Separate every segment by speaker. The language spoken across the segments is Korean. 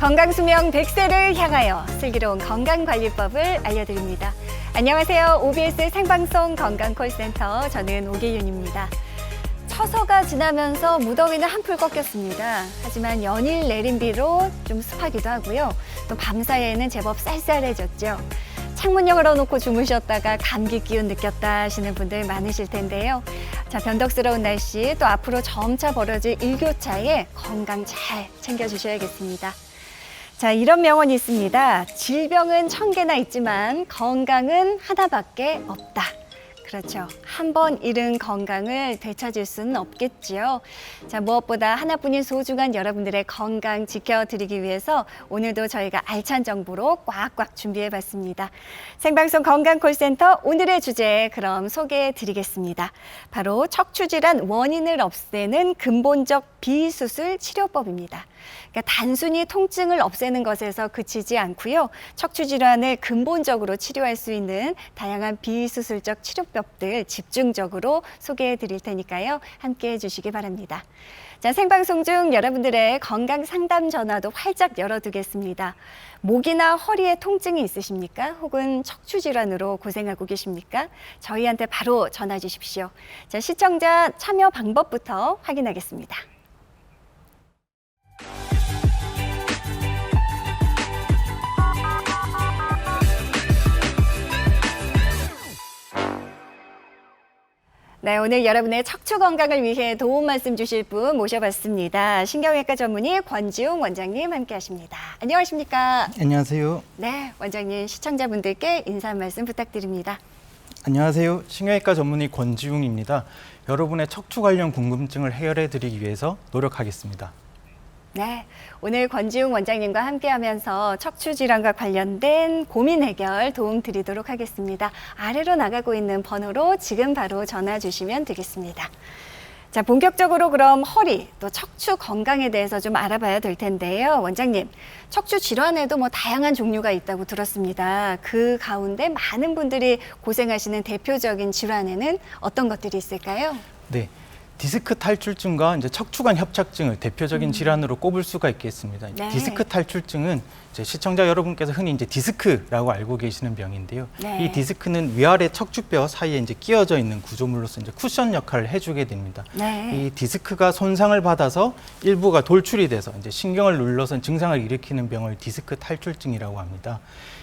Speaker 1: 건강수명 100세를 향하여 슬기로운 건강관리법을 알려드립니다. 안녕하세요. OBS 생방송 건강콜센터 저는 오계윤입니다. 처서가 지나면서 무더위는 한풀 꺾였습니다. 하지만 연일 내린 비로 좀 습하기도 하고요. 또 밤사이에는 제법 쌀쌀해졌죠. 창문 열어놓고 주무셨다가 감기 기운 느꼈다 하시는 분들 많으실 텐데요. 자, 변덕스러운 날씨 또 앞으로 점차 벌어질 일교차에 건강 잘 챙겨주셔야겠습니다. 자, 이런 명언이 있습니다. 질병은 1000개나 있지만 건강은 하나밖에 없다. 그렇죠. 한 번 잃은 건강을 되찾을 수는 없겠지요. 자, 무엇보다 하나뿐인 소중한 여러분들의 건강 지켜드리기 위해서 오늘도 저희가 알찬 정보로 꽉꽉 준비해봤습니다. 생방송 건강콜센터 오늘의 주제 그럼 소개해드리겠습니다. 바로 척추질환 원인을 없애는 근본적 비수술 치료법입니다. 그러니까 단순히 통증을 없애는 것에서 그치지 않고요. 척추질환을 근본적으로 치료할 수 있는 다양한 비수술적 치료법들 집중적으로 소개해 드릴 테니까요. 함께해 주시기 바랍니다. 자, 생방송 중 여러분들의 건강 상담 전화도 활짝 열어두겠습니다. 목이나 허리에 통증이 있으십니까? 혹은 척추질환으로 고생하고 계십니까? 저희한테 바로 전화 주십시오. 자, 시청자 참여 방법부터 확인하겠습니다. 네, 오늘 여러분의 척추 건강을 위해 도움 말씀 주실 분 모셔봤습니다. 신경외과 전문의 권지웅 원장님 함께 하십니다. 안녕하십니까?
Speaker 2: 안녕하세요.
Speaker 1: 네, 원장님 시청자분들께 인사 한 말씀 부탁드립니다.
Speaker 2: 안녕하세요. 신경외과 전문의 권지웅입니다. 여러분의 척추 관련 궁금증을 해결해 드리기 위해서 노력하겠습니다.
Speaker 1: 네, 오늘 권지웅 원장님과 함께하면서 척추 질환과 관련된 고민 해결 도움 드리도록 하겠습니다. 아래로 나가고 있는 번호로 지금 바로 전화 주시면 되겠습니다. 자, 본격적으로 그럼 허리 또 척추 건강에 대해서 좀 알아봐야 될 텐데요. 원장님, 척추 질환에도 다양한 종류가 있다고 들었습니다. 그 가운데 많은 분들이 고생하시는 대표적인 질환에는 어떤 것들이 있을까요?
Speaker 2: 네. 디스크 탈출증과 이제 척추관 협착증을 대표적인 질환으로 꼽을 수가 있겠습니다.
Speaker 1: 네.
Speaker 2: 디스크 탈출증은 이제 시청자 여러분께서 흔히 이제 디스크라고 알고 계시는 병인데요.
Speaker 1: 네.
Speaker 2: 이 디스크는 위아래 척추뼈 사이에 이제 끼어져 있는 구조물로서 이제 쿠션 역할을 해주게 됩니다.
Speaker 1: 네.
Speaker 2: 이 디스크가 손상을 받아서 일부가 돌출이 돼서 이제 신경을 눌러서 증상을 일으키는 병을 디스크 탈출증이라고 합니다.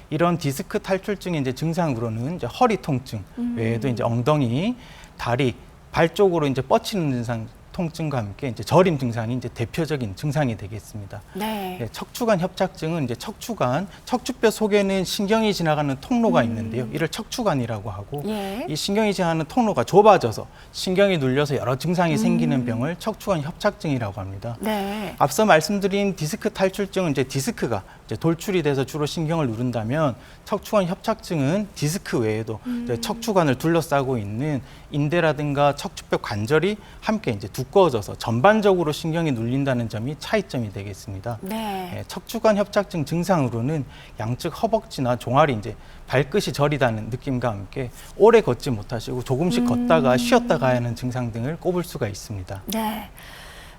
Speaker 2: 이런 디스크 증의 이제 증상으로는 이제 허리 통증 외에도 이제 엉덩이, 다리, 발 쪽으로 이제 뻗치는 증상, 통증과 함께 이제 저림 증상이 이제 대표적인 증상이 되겠습니다.
Speaker 1: 네.
Speaker 2: 네, 척추관 협착증은 이제 척추뼈 속에는 신경이 지나가는 통로가 있는데요. 이를 척추관이라고 하고
Speaker 1: 예.
Speaker 2: 이 신경이 지나가는 통로가 좁아져서 신경이 눌려서 여러 증상이 생기는 병을 척추관 협착증이라고 합니다.
Speaker 1: 네.
Speaker 2: 앞서 말씀드린 디스크 탈출증은 이제 디스크가 이제 돌출이 돼서 주로 신경을 누른다면 척추관 협착증은 디스크 외에도 이제 척추관을 둘러싸고 있는 인대라든가 척추뼈 관절이 함께 이제 두꺼워져서 전반적으로 신경이 눌린다는 점이 차이점이 되겠습니다.
Speaker 1: 네.
Speaker 2: 척추관 협착증 증상으로는 양측 허벅지나 종아리 이제 발끝이 저리다는 느낌과 함께 오래 걷지 못하시고 조금씩 걷다가 쉬었다 가야 하는 증상 등을 꼽을 수가 있습니다.
Speaker 1: 네.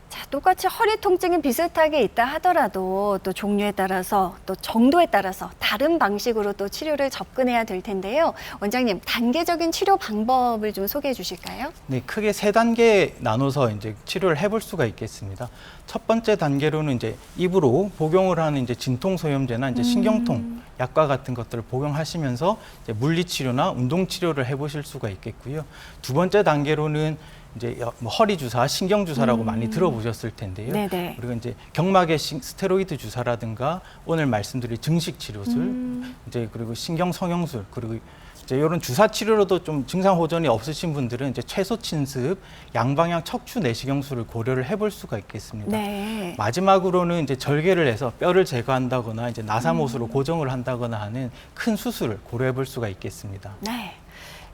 Speaker 1: 자, 똑같이 허리 통증이 비슷하게 있다 하더라도 또 종류에 따라서 또 정도에 따라서 다른 방식으로 또 치료를 접근해야 될 텐데요. 원장님, 단계적인 치료 방법을 좀 소개해 주실까요?
Speaker 2: 네, 크게 3단계 나눠서 이제 치료를 해볼 수가 있겠습니다. 첫 번째 단계로는 이제 입으로 복용을 하는 이제 진통소염제나 이제 신경통 약과 같은 것들을 복용하시면서 이제 물리치료나 운동치료를 해보실 수가 있겠고요. 두 번째 단계로는 이제 허리 주사, 신경 주사라고 많이 들어보셨을 텐데요.
Speaker 1: 네네.
Speaker 2: 그리고 이제 경막의 스테로이드 주사라든가 오늘 말씀드린 증식 치료술, 이제 그리고 신경 성형술, 그리고 이제 이런 주사 치료로도 좀 증상 호전이 없으신 분들은 이제 최소 침습, 양방향 척추 내시경술을 고려를 해볼 수가 있겠습니다.
Speaker 1: 네.
Speaker 2: 마지막으로는 이제 절개를 해서 뼈를 제거한다거나 이제 나사못으로 고정을 한다거나 하는 큰 수술을 고려해볼 수가 있겠습니다.
Speaker 1: 네.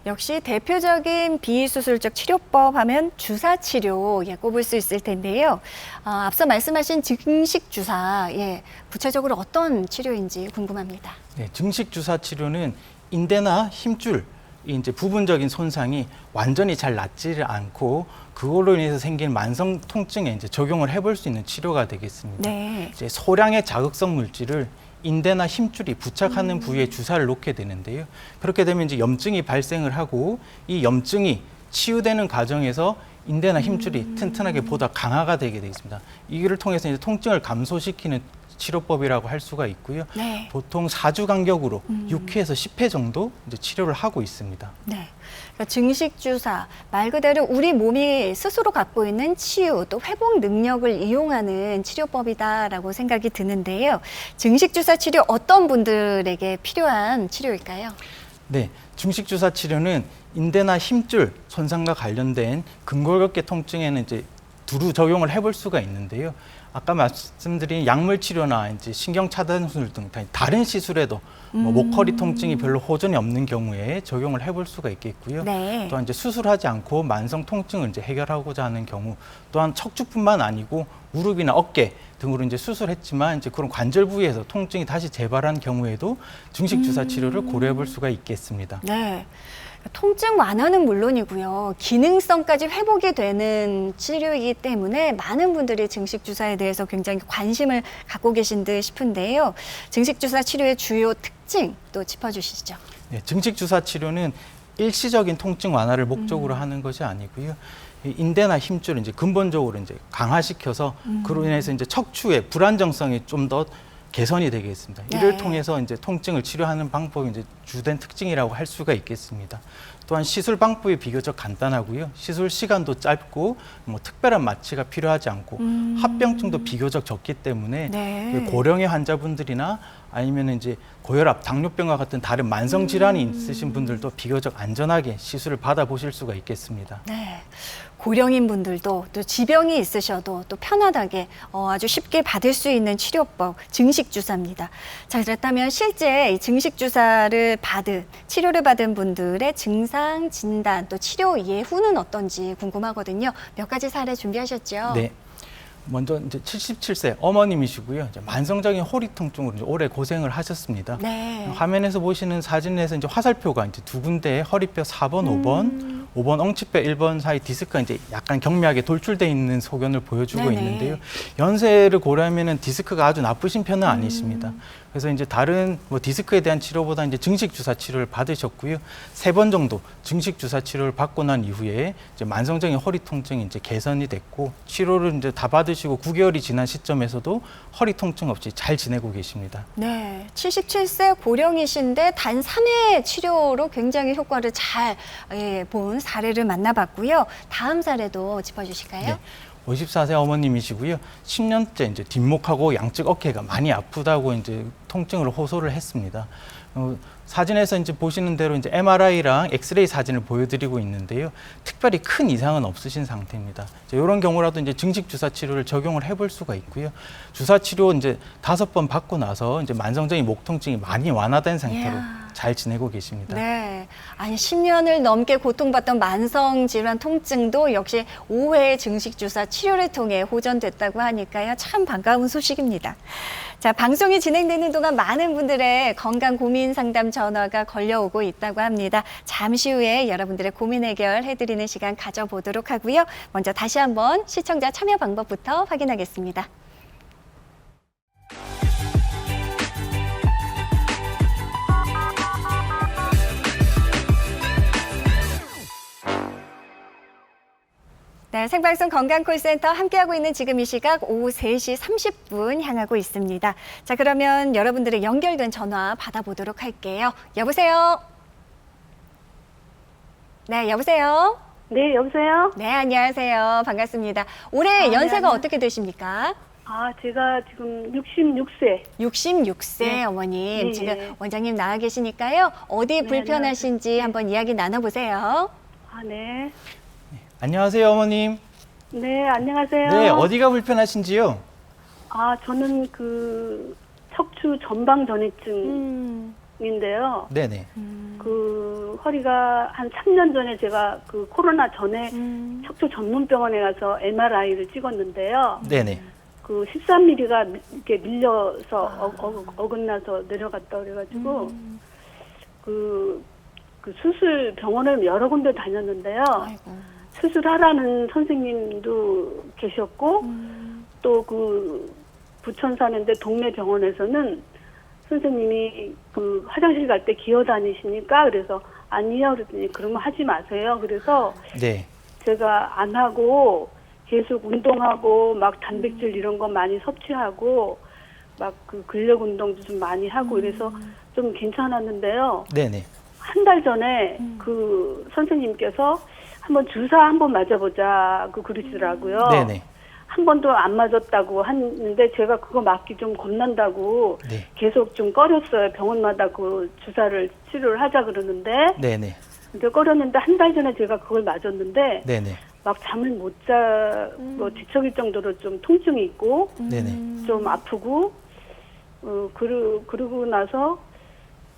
Speaker 1: 역시 대표적인 비수술적 치료법 하면 주사 치료 꼽을 수 있을 텐데요. 앞서 말씀하신 증식 주사, 구체적으로 어떤 치료인지 궁금합니다.
Speaker 2: 네, 증식 주사 치료는 인대나 힘줄 이 이제 부분적인 손상이 완전히 잘 낫지를 않고 그걸로 인해서 생긴 만성 통증에 이제 적용을 해볼 수 있는 치료가 되겠습니다.
Speaker 1: 네.
Speaker 2: 이제 소량의 자극성 물질을 인대나 힘줄이 부착하는 부위에 주사를 놓게 되는데요. 그렇게 되면 이제 염증이 발생을 하고 이 염증이 치유되는 과정에서 인대나 힘줄이 튼튼하게 보다 강화가 되게 되어 있습니다. 이를 통해서 이제 통증을 감소시키는 치료법이라고 할 수가 있고요.
Speaker 1: 네.
Speaker 2: 보통 4주 간격으로 6회에서 10회 정도 이제 치료를 하고 있습니다.
Speaker 1: 네. 그러니까 증식 주사 말 그대로 우리 몸이 스스로 갖고 있는 치유 또 회복 능력을 이용하는 치료법이다라고 생각이 드는데요. 증식 주사 치료 어떤 분들에게 필요한 치료일까요?
Speaker 2: 네, 중식 주사 치료는 인대나 힘줄 손상과 관련된 근골격계 통증에는 이제 두루 적용을 해볼 수가 있는데요. 아까 말씀드린 약물 치료나 이제 신경 차단술 등 다른 시술에도 뭐 목허리 통증이 별로 호전이 없는 경우에 적용을 해볼 수가 있겠고요.
Speaker 1: 네.
Speaker 2: 또한 이제 수술하지 않고 만성 통증을 이제 해결하고자 하는 경우, 또한 척추뿐만 아니고 무릎이나 어깨 등으로 이제 수술했지만 이제 그런 관절 부위에서 통증이 다시 재발한 경우에도 중식 주사 치료를 고려해볼 수가 있겠습니다.
Speaker 1: 네. 통증 완화는 물론이고요. 기능성까지 회복이 되는 치료이기 때문에 많은 분들이 증식 주사에 대해서 굉장히 관심을 갖고 계신 듯 싶은데요. 증식 주사 치료의 주요 특징 또 짚어주시죠.
Speaker 2: 네, 증식 주사 치료는 일시적인 통증 완화를 목적으로 하는 것이 아니고요. 이 인대나 힘줄을 이제 근본적으로 이제 강화시켜서 그로 인해서 이제 척추의 불안정성이 좀 더 개선이 되겠습니다. 이를
Speaker 1: 네.
Speaker 2: 통해서 이제 통증을 치료하는 방법이 이제 주된 특징이라고 할 수가 있겠습니다. 또한 시술 방법이 비교적 간단하고요. 시술 시간도 짧고 뭐 특별한 마취가 필요하지 않고 합병증도 비교적 적기 때문에
Speaker 1: 네.
Speaker 2: 고령의 환자분들이나 아니면 이제 고혈압, 당뇨병과 같은 다른 만성 질환이 있으신 분들도 비교적 안전하게 시술을 받아보실 수가 있겠습니다.
Speaker 1: 네. 고령인 분들도 또 지병이 있으셔도 또 편안하게 아주 쉽게 받을 수 있는 치료법 증식 주사입니다. 자, 그렇다면 실제 이 증식 주사를 치료를 받은 분들의 증상, 진단, 또 치료 예후는 어떤지 궁금하거든요. 몇 가지 사례 준비하셨죠?
Speaker 2: 네. 먼저 이제 77세 어머님이시고요. 이제 만성적인 허리 통증으로 이제 오래 고생을 하셨습니다.
Speaker 1: 네.
Speaker 2: 화면에서 보시는 사진에서 이제 화살표가 이제 두 군데에 허리뼈 4번, 5번 엉치뼈 1번 사이 디스크가 이제 약간 경미하게 돌출돼 있는 소견을 보여주고
Speaker 1: 네네.
Speaker 2: 있는데요. 연세를 고려하면은 디스크가 아주 나쁘신 편은 아니십니다. 그래서 이제 다른 뭐 디스크에 대한 치료보다 이제 증식 주사 치료를 받으셨고요. 3번 정도 증식 주사 치료를 받고 난 이후에 이제 만성적인 허리 통증이 이제 개선이 됐고 치료를 이제 다 받으시고 9개월이 지난 시점에서도 허리 통증 없이 잘 지내고 계십니다.
Speaker 1: 네, 77세 고령이신데 단 3회 치료로 굉장히 효과를 잘 본 사례를 만나봤고요. 다음 사례도 짚어주실까요?
Speaker 2: 네. 54세 어머님이시고요. 10년째 이제 뒷목하고 양측 어깨가 많이 아프다고 이제 통증을 호소를 했습니다. 사진에서 이제 보시는 대로 이제 MRI랑 엑스레이 사진을 보여드리고 있는데요. 특별히 큰 이상은 없으신 상태입니다. 이런 경우라도 이제 증식 주사 치료를 적용을 해볼 수가 있고요. 주사 치료 이제 5번 받고 나서 이제 만성적인 목 통증이 많이 완화된 상태로
Speaker 1: 이야.
Speaker 2: 잘 지내고 계십니다.
Speaker 1: 네. 아니, 10년을 넘게 고통받던 만성 질환 통증도 역시 5회의 증식 주사 치료를 통해 호전됐다고 하니까요. 참 반가운 소식입니다. 자, 방송이 진행되는 동안 많은 분들의 건강 고민 상담 전화가 걸려오고 있다고 합니다. 잠시 후에 여러분들의 고민 해결해드리는 시간 가져보도록 하고요. 먼저 다시 한번 시청자 참여 방법부터 확인하겠습니다. 네, 생방송 건강콜센터 함께하고 있는 지금 이 시각 오후 3시 30분 향하고 있습니다. 자, 그러면 여러분들의 연결된 전화 받아보도록 할게요. 여보세요? 네, 여보세요?
Speaker 3: 네, 여보세요?
Speaker 1: 네, 안녕하세요. 반갑습니다. 올해 연세가 어떻게 되십니까?
Speaker 3: 제가 지금 66세.
Speaker 1: 66세
Speaker 3: 네.
Speaker 1: 어머님.
Speaker 3: 네,
Speaker 1: 지금
Speaker 3: 네.
Speaker 1: 원장님 나와 계시니까요. 어디
Speaker 3: 네,
Speaker 1: 불편하신지 한번 이야기 나눠보세요.
Speaker 3: 네.
Speaker 2: 안녕하세요, 어머님.
Speaker 3: 네, 안녕하세요.
Speaker 2: 네, 어디가 불편하신지요?
Speaker 3: 저는 그 척추 전방 전이증인데요.
Speaker 2: 네네.
Speaker 3: 그 허리가 한 3년 전에 제가 그 코로나 전에 척추 전문병원에 가서 MRI를 찍었는데요.
Speaker 2: 네네.
Speaker 3: 그 13mm가 이렇게 밀려서 어긋나서 내려갔다 그래가지고 그 그 수술 병원을 여러 군데 다녔는데요.
Speaker 1: 아이고.
Speaker 3: 수술하라는 선생님도 계셨고 또 그 부천 사는데 동네 병원에서는 선생님이 그 화장실 갈 때 기어 다니시니까 그래서 아니요 그랬더니 그러면 하지 마세요. 그래서
Speaker 2: 네.
Speaker 3: 제가 안 하고 계속 운동하고 막 단백질 이런 거 많이 섭취하고 막 그 근력 운동도 좀 많이 하고 이래서 좀 괜찮았는데요.
Speaker 2: 네네.
Speaker 3: 한 달 전에 그 선생님께서 한번 주사 한번 맞아보자 그 그러시더라고요.
Speaker 2: 네네.
Speaker 3: 한 번도 안 맞았다고 하는데 제가 그거 맞기 좀 겁난다고
Speaker 2: 네.
Speaker 3: 계속 좀 꺼렸어요. 병원마다 그 주사를 치료를 하자 그러는데
Speaker 2: 네네.
Speaker 3: 근데 꺼렸는데 한 달 전에 제가 그걸 맞았는데
Speaker 2: 네네.
Speaker 3: 막 잠을 못 자, 뭐 뒤척일 정도로 좀 통증이 있고
Speaker 2: 네네.
Speaker 3: 좀 아프고 그러고 나서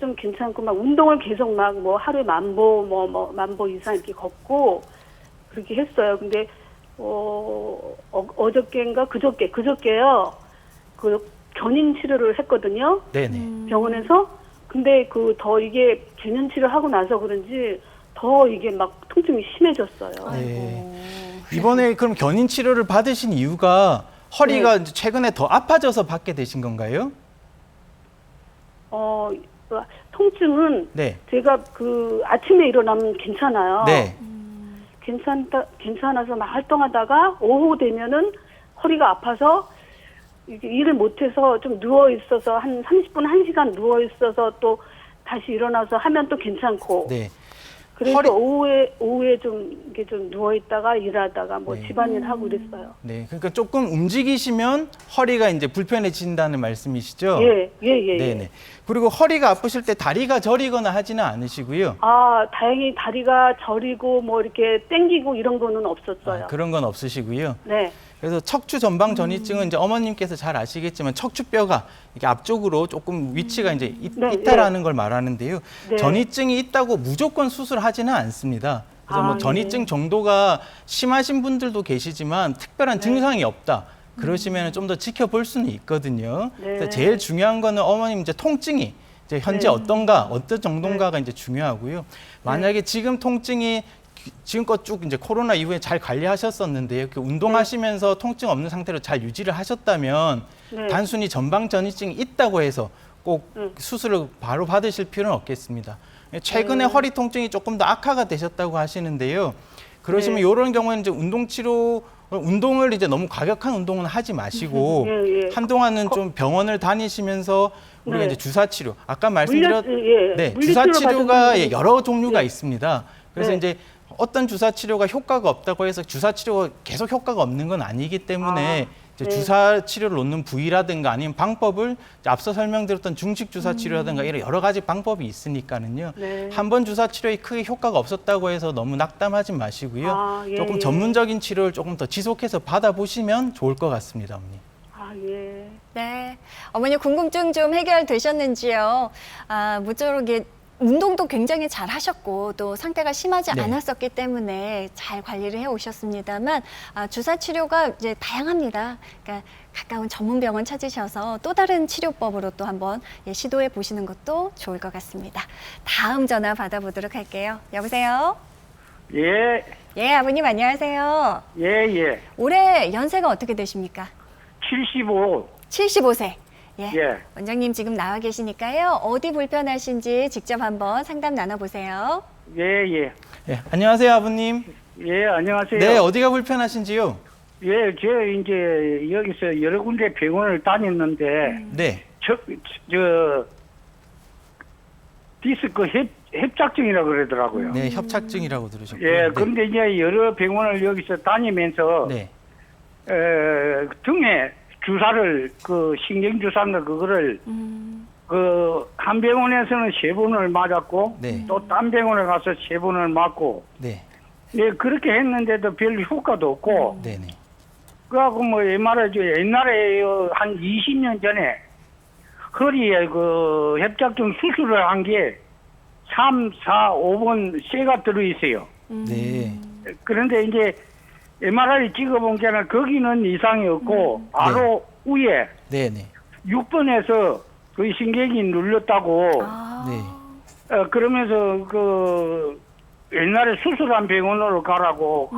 Speaker 3: 좀 괜찮고 막 운동을 계속 막 뭐 하루에 만 보 이상 이렇게 걷고 그렇게 했어요. 근데 어저께인가 그저께요. 그 견인 치료를 했거든요.
Speaker 2: 네네.
Speaker 3: 병원에서. 근데 그 더 이게 견인 치료하고 나서 그런지 더 이게 막 통증이 심해졌어요.
Speaker 2: 네. 이번에 그럼 견인 치료를 받으신 이유가 허리가 이제 최근에 더 아파져서 받게 되신 건가요?
Speaker 3: 통증은
Speaker 2: 네.
Speaker 3: 제가 그 아침에 일어나면 괜찮아요.
Speaker 2: 네.
Speaker 3: 괜찮아서 막 활동하다가 오후 되면은 허리가 아파서 이게 일을 못해서 좀 누워 있어서 한 30분, 1시간 누워 있어서 또 다시 일어나서 하면 또 괜찮고.
Speaker 2: 네.
Speaker 3: 그래서
Speaker 2: 허리-
Speaker 3: 오후에 좀 이게 좀 누워 있다가 일하다가 뭐
Speaker 2: 네.
Speaker 3: 집안일 하고 그랬어요.
Speaker 2: 네. 그러니까 조금 움직이시면 허리가 이제 불편해진다는 말씀이시죠?
Speaker 3: 예.
Speaker 2: 네네. 그리고 허리가 아프실 때 다리가 저리거나 하지는 않으시고요.
Speaker 3: 다행히 다리가 저리고 뭐 이렇게 땡기고 이런 거는 없었어요.
Speaker 2: 그런 건 없으시고요.
Speaker 3: 네.
Speaker 2: 그래서 척추 전방 전이증은 이제 어머님께서 잘 아시겠지만 척추뼈가 이렇게 앞쪽으로 조금 위치가 이제
Speaker 3: 네,
Speaker 2: 있다라는 걸 말하는데요.
Speaker 3: 네.
Speaker 2: 전이증이 있다고 무조건 수술하지는 않습니다. 그래서 뭐
Speaker 3: 예.
Speaker 2: 전이증 정도가 심하신 분들도 계시지만 특별한 증상이 없다. 그러시면 좀 더 지켜볼 수는 있거든요.
Speaker 3: 네.
Speaker 2: 그래서 제일 중요한 거는 어머님 이제 통증이 이제 현재
Speaker 3: 네.
Speaker 2: 어떤 정도인가가 이제 중요하고요. 만약에 지금 통증이 지금껏 쭉 이제 코로나 이후에 잘 관리하셨었는데요. 그 운동하시면서 통증 없는 상태로 잘 유지를 하셨다면
Speaker 3: 네.
Speaker 2: 단순히 전방 전이증이 있다고 해서 꼭 수술을 바로 받으실 필요는 없겠습니다. 최근에 허리 통증이 조금 더 악화가 되셨다고 하시는데요. 그러시면
Speaker 3: 네.
Speaker 2: 이런 경우에는 이제 운동을 이제 너무 과격한 운동은 하지 마시고
Speaker 3: 예.
Speaker 2: 한동안은 좀 병원을 다니시면서 우리가
Speaker 3: 네.
Speaker 2: 이제 주사 치료 아까 말씀드렸 네,
Speaker 3: 물리치료
Speaker 2: 주사 치료가
Speaker 3: 받은
Speaker 2: 여러 종류가
Speaker 3: 네.
Speaker 2: 있습니다. 그래서
Speaker 3: 네.
Speaker 2: 이제 어떤 주사 치료가 효과가 없다고 해서 주사 치료가 계속 효과가 없는 건 아니기 때문에 이제
Speaker 3: 네.
Speaker 2: 주사 치료를 놓는 부위라든가 아니면 방법을 이제 앞서 설명드렸던 중식 주사 치료라든가 이런 여러 가지 방법이 있으니까는요.
Speaker 3: 네.
Speaker 2: 한 번 주사 치료에 크게 효과가 없었다고 해서 너무 낙담하지 마시고요.
Speaker 3: 예,
Speaker 2: 조금
Speaker 3: 예.
Speaker 2: 전문적인 치료를 조금 더 지속해서 받아보시면 좋을 것 같습니다, 어머니.
Speaker 3: 예.
Speaker 1: 네. 어머니 궁금증 좀 해결되셨는지요? 모쪼록 운동도 굉장히 잘 하셨고 또 상태가 심하지
Speaker 2: 네.
Speaker 1: 않았었기 때문에 잘 관리를 해 오셨습니다만 주사 치료가 이제 다양합니다. 그러니까 가까운 전문 병원 찾으셔서 또 다른 치료법으로 또 한번 시도해 보시는 것도 좋을 것 같습니다. 다음 전화 받아보도록 할게요. 여보세요?
Speaker 4: 예,
Speaker 1: 예, 아버님 안녕하세요.
Speaker 4: 예.
Speaker 1: 올해 연세가 어떻게 되십니까?
Speaker 4: 75.
Speaker 1: 75세.
Speaker 4: 예.
Speaker 1: 원장님 지금 나와 계시니까요. 어디 불편하신지 직접 한번 상담 나눠보세요.
Speaker 4: 예.
Speaker 2: 네, 안녕하세요, 아버님.
Speaker 4: 예, 안녕하세요.
Speaker 2: 네, 어디가 불편하신지요?
Speaker 4: 예, 저 이제 여기서 여러 군데 병원을 다녔는데,
Speaker 2: 네.
Speaker 4: 저 디스크 협착증이라고 그러더라고요.
Speaker 2: 네, 협착증이라고 들으셨고요.
Speaker 4: 예,
Speaker 2: 네.
Speaker 4: 근데 이제 여러 병원을 여기서 다니면서,
Speaker 2: 네.
Speaker 4: 등에 주사를, 신경주사인가 그거를, 한 병원에서는 3번을 맞았고,
Speaker 2: 네.
Speaker 4: 또 딴 병원에 가서 3번을 맞고,
Speaker 2: 네.
Speaker 4: 예, 그렇게 했는데도 별 효과도 없고,
Speaker 2: 네, 네.
Speaker 4: 그하고 뭐 옛날에 한 20년 전에 허리에 협착증 수술을 한 게 3, 4, 5번 쇠가 들어있어요.
Speaker 2: 네.
Speaker 4: 그런데 이제 MRI 찍어본 게는 거기는 이상이 없고 바로 위에
Speaker 2: 네, 네.
Speaker 4: 6번에서 그 신경이 눌렸다고
Speaker 2: 네.
Speaker 4: 그러면서 그 옛날에 수술한 병원으로 가라고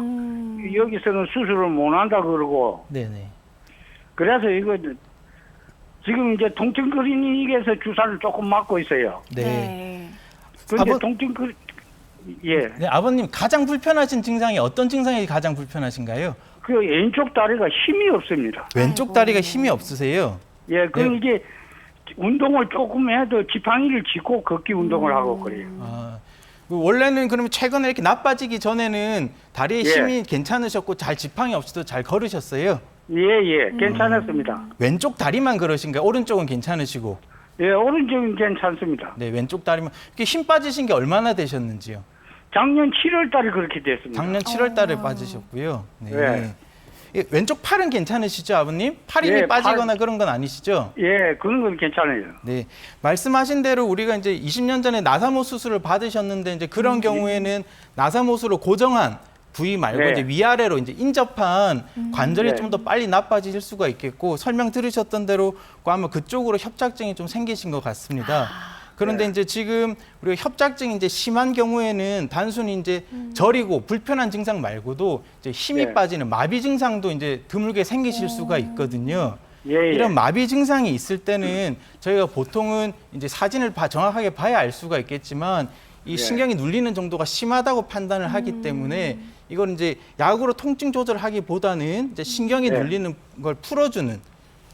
Speaker 4: 여기서는 수술을 못 한다 그러고
Speaker 2: 네네.
Speaker 4: 그래서 이거 지금 이제 통증 클리닉에서 주사를 조금 맞고 있어요.
Speaker 2: 네.
Speaker 4: 그런데
Speaker 2: 아버-
Speaker 4: 통증 예.
Speaker 2: 네, 아버님 가장 불편하신 증상이 어떤 증상이 가장 불편하신가요?
Speaker 4: 그 왼쪽 다리가 힘이 없습니다.
Speaker 2: 왼쪽
Speaker 1: 아이고.
Speaker 2: 다리가 힘이 없으세요?
Speaker 4: 예, 그럼
Speaker 2: 네.
Speaker 4: 이게 운동을 조금 해도 지팡이를 짚고 걷기 운동을 하고 그래요.
Speaker 2: 아, 원래는 그러면 최근에 이렇게 나빠지기 전에는 다리에
Speaker 4: 예.
Speaker 2: 힘이 괜찮으셨고 잘 지팡이 없이도 잘 걸으셨어요?
Speaker 4: 예, 괜찮았습니다.
Speaker 2: 왼쪽 다리만 그러신가요? 오른쪽은 괜찮으시고?
Speaker 4: 예, 오른쪽은 괜찮습니다.
Speaker 2: 네, 왼쪽 다리만. 이렇게 힘 빠지신 게 얼마나 되셨는지요?
Speaker 4: 작년 7월 달에 그렇게 됐습니다.
Speaker 2: 작년 7월 달에 빠지셨고요. 네.
Speaker 4: 네.
Speaker 2: 예, 왼쪽 팔은 괜찮으시죠, 아버님? 팔 힘이
Speaker 4: 예,
Speaker 2: 빠지거나 그런 건 아니시죠?
Speaker 4: 예, 그런 건 괜찮아요.
Speaker 2: 네. 말씀하신 대로 우리가 이제 20년 전에 나사모 수술을 받으셨는데 이제 그런 경우에는 나사못으로 고정한 부위 말고
Speaker 4: 네.
Speaker 2: 이제 위아래로 이제 인접한 관절이
Speaker 4: 네.
Speaker 2: 좀 더 빨리 나빠질 수가 있겠고 설명 들으셨던 대로 아마 그쪽으로 협착증이 좀 생기신 것 같습니다. 그런데
Speaker 4: 네.
Speaker 2: 이제 지금 우리가 협착증이 이제 심한 경우에는 단순히 이제 저리고 불편한 증상 말고도 이제 힘이
Speaker 4: 네.
Speaker 2: 빠지는 마비 증상도 이제 드물게 생기실 수가 있거든요.
Speaker 4: 예, 예.
Speaker 2: 이런 마비 증상이 있을 때는 저희가 보통은 이제 사진을 정확하게 봐야 알 수가 있겠지만 이
Speaker 4: 예.
Speaker 2: 신경이 눌리는 정도가 심하다고 판단을 하기 때문에 이걸 이제 약으로 통증 조절하기보다는 이제 신경이
Speaker 4: 네.
Speaker 2: 눌리는 걸 풀어주는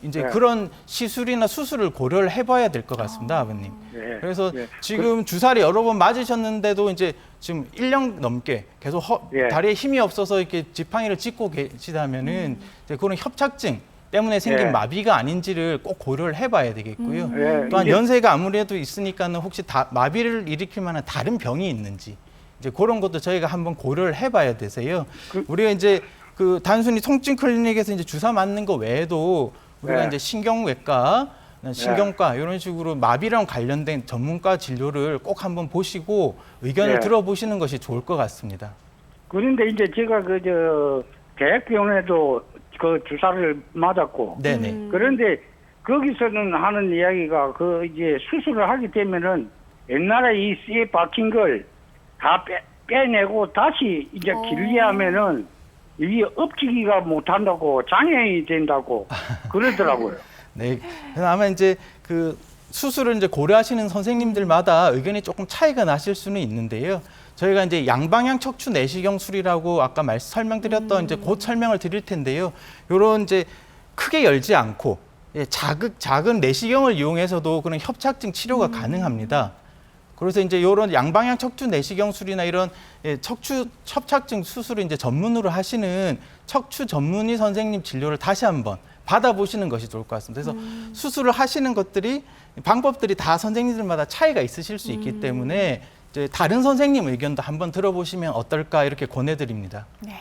Speaker 2: 이제
Speaker 4: 네.
Speaker 2: 그런 시술이나 수술을 고려를 해봐야 될 것 같습니다, 아버님.
Speaker 4: 예.
Speaker 2: 그래서
Speaker 4: 예.
Speaker 2: 지금 주사를 여러 번 맞으셨는데도 이제 지금 1년 넘게 계속
Speaker 4: 예.
Speaker 2: 다리에 힘이 없어서 이렇게 지팡이를 짚고 계시다면은 이제 그런 협착증 때문에 생긴
Speaker 4: 예.
Speaker 2: 마비가 아닌지를 꼭 고려를 해봐야 되겠고요.
Speaker 4: 예,
Speaker 2: 또한
Speaker 4: 이제-
Speaker 2: 연세가 아무래도 있으니까는 혹시 마비를 일으킬 만한 다른 병이 있는지 이제 그런 것도 저희가 한번 고려를 해봐야 되세요. 우리가 이제 그 단순히 통증 클리닉에서 이제 주사 맞는 거 외에도 우리가
Speaker 4: 네.
Speaker 2: 이제 신경외과, 신경과 이런 식으로 마비랑 관련된 전문가 진료를 꼭 한번 보시고 의견을
Speaker 4: 네.
Speaker 2: 들어보시는 것이 좋을 것 같습니다.
Speaker 4: 그런데 이제 제가 대학병원에도 그 주사를 맞았고
Speaker 2: 네네.
Speaker 4: 그런데 거기서는 하는 이야기가 그 이제 수술을 하게 되면은 옛날에 이 쇠에 박힌 걸 다 빼내고 다시 이제 길게 하면은 이게 엎지기가 못한다고 장애인이 된다고 그러더라고요.
Speaker 2: 네. 그래서 아마 이제 그 수술을 이제 고려하시는 선생님들마다 의견이 조금 차이가 나실 수는 있는데요. 저희가 이제 양방향 척추 내시경술이라고 아까 설명드렸던 이제 곧 설명을 드릴 텐데요. 요런 이제 크게 열지 않고 작은 내시경을 이용해서도 그런 협착증 치료가 가능합니다. 그래서 이제 이런 양방향 척추 내시경술이나 이런 척추 협착증 수술을 이제 전문으로 하시는 척추 전문의 선생님 진료를 다시 한번 받아보시는 것이 좋을 것 같습니다. 그래서 수술을 하시는 것들이 방법들이 다 선생님들마다 차이가 있으실 수 있기 때문에 이제 다른 선생님 의견도 한번 들어보시면 어떨까 이렇게 권해드립니다.
Speaker 1: 네.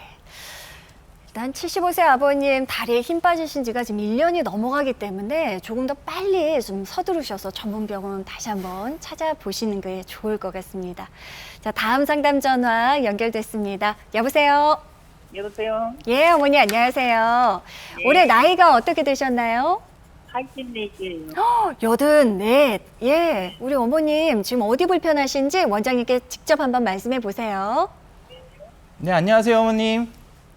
Speaker 1: 일단 75세 아버님 다리에 힘 빠지신 지가 지금 1년이 넘어가기 때문에 조금 더 빨리 좀 서두르셔서 전문병원 다시 한번 찾아보시는 게 좋을 것 같습니다. 자, 다음 상담 전화 연결됐습니다. 여보세요?
Speaker 5: 여보세요?
Speaker 1: 예, 어머니 안녕하세요.
Speaker 5: 네.
Speaker 1: 올해 나이가 어떻게 되셨나요?
Speaker 5: 84이에요.
Speaker 1: 84. 예, 우리 어머님 지금 어디 불편하신지 원장님께 직접 한번 말씀해 보세요.
Speaker 2: 네, 안녕하세요, 어머님.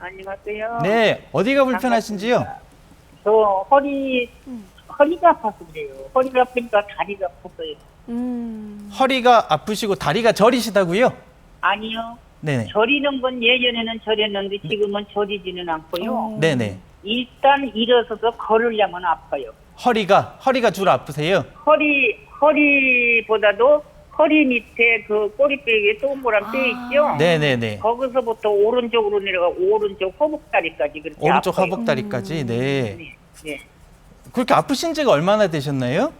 Speaker 5: 안녕하세요.
Speaker 2: 네, 어디가 불편하신지요?
Speaker 5: 저 허리가 아파서 그래요. 허리가 아프니까 다리가 아팠어요.
Speaker 2: 허리가 아프시고 다리가 저리시다고요?
Speaker 5: 아니요.
Speaker 2: 네네.
Speaker 5: 저리는 건 예전에는 저렸는데 지금은 저리지는 않고요.
Speaker 2: 네네.
Speaker 5: 일단 일어서서 걸으려면 아파요.
Speaker 2: 허리가 주로 아프세요?
Speaker 5: 허리보다도 허리 밑에 그 꼬리뼈에 동그란 뼈 있죠?
Speaker 2: 네네네.
Speaker 5: 거기서부터 오른쪽으로 내려가 오른쪽 허벅다리까지 그렇게
Speaker 2: 오른쪽
Speaker 5: 아파요.
Speaker 2: 허벅다리까지. 네.
Speaker 5: 네. 네.
Speaker 2: 그렇게 아프신 지가 얼마나 되셨나요?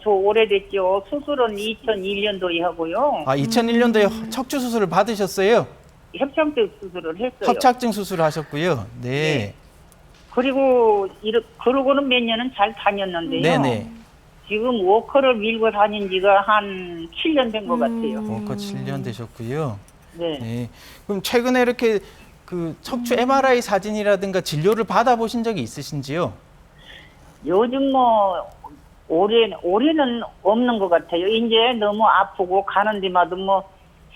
Speaker 5: 저 오래됐죠. 수술은 2001년도에 하고요.
Speaker 2: 아, 2001년도에 척추 수술을 받으셨어요?
Speaker 5: 협착증 수술을 했어요.
Speaker 2: 협착증 수술을 하셨고요. 네.
Speaker 5: 네. 그리고 그러고는 몇 년은 잘 다녔는데요.
Speaker 2: 네네.
Speaker 5: 지금 워커를 밀고 다닌 지가 한 7년 된 것 같아요.
Speaker 2: 워커 7년 되셨고요.
Speaker 5: 네.
Speaker 2: 네. 그럼 최근에 이렇게 그 척추 MRI 사진이라든가 진료를 받아보신 적이 있으신지요?
Speaker 5: 요즘 뭐 올해는 없는 것 같아요. 이제 너무 아프고 가는 데마다 뭐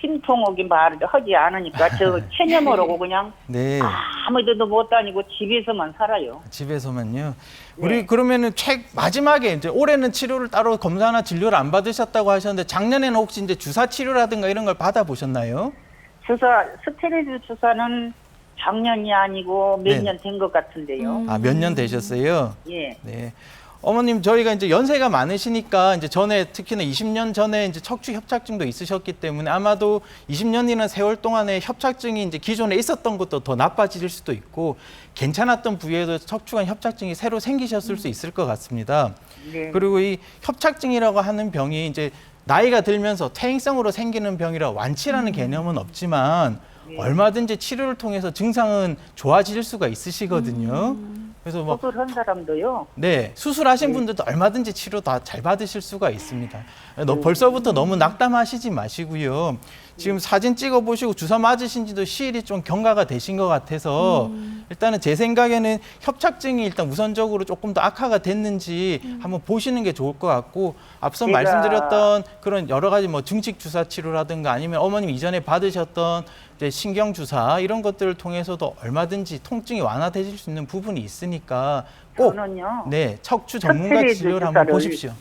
Speaker 5: 심통하기 말을 하지 않으니까 저 체념하라고 그냥
Speaker 2: 네.
Speaker 5: 아무 데도 못 다니고 집에서만 살아요.
Speaker 2: 집에서만요.
Speaker 5: 네.
Speaker 2: 우리 그러면은 마지막에 이제 올해는 치료를 따로 검사나 진료를 안 받으셨다고 하셨는데 작년에는 혹시 이제 주사 치료라든가 이런 걸 받아보셨나요?
Speaker 5: 스테로이드 주사는 작년이 아니고 몇
Speaker 2: 네.
Speaker 5: 년 된 것 같은데요.
Speaker 2: 아, 몇 년 되셨어요?
Speaker 5: 예.
Speaker 2: 네. 어머님, 저희가 이제 연세가 많으시니까 이제 전에 특히나 20년 전에 이제 척추 협착증도 있으셨기 때문에 아마도 20년이라는 세월 동안에 협착증이 이제 기존에 있었던 것도 더 나빠질 수도 있고 괜찮았던 부위에도 척추관 협착증이 새로 생기셨을 수 있을 것 같습니다.
Speaker 5: 네.
Speaker 2: 그리고 이 협착증이라고 하는 병이 이제 나이가 들면서 퇴행성으로 생기는 병이라 완치라는 개념은 없지만 얼마든지 치료를 통해서 증상은 좋아질 수가 있으시거든요. 그래서 뭐
Speaker 5: 수술한 사람도요.
Speaker 2: 네, 수술하신 분들도 얼마든지 치료 다 잘 받으실 수가 있습니다. 벌써부터 너무 낙담하시지 마시고요. 지금 사진 찍어보시고 주사 맞으신 지도 시일이 좀 경과가 되신 것 같아서 일단은 제 생각에는 협착증이 일단 우선적으로 조금 더 악화가 됐는지 한번 보시는 게 좋을 것 같고 앞서
Speaker 5: 제가-
Speaker 2: 말씀드렸던 그런 여러 가지 뭐 증식 주사 치료라든가 아니면 어머님 이전에 받으셨던 이제 신경 주사 이런 것들을 통해서도 얼마든지 통증이 완화되실 수 있는 부분이 있으니까 꼭
Speaker 5: 저는요.
Speaker 2: 네, 척추 전문가
Speaker 5: 스테로이드
Speaker 2: 진료를 한번
Speaker 5: 주사를-
Speaker 2: 보십시오.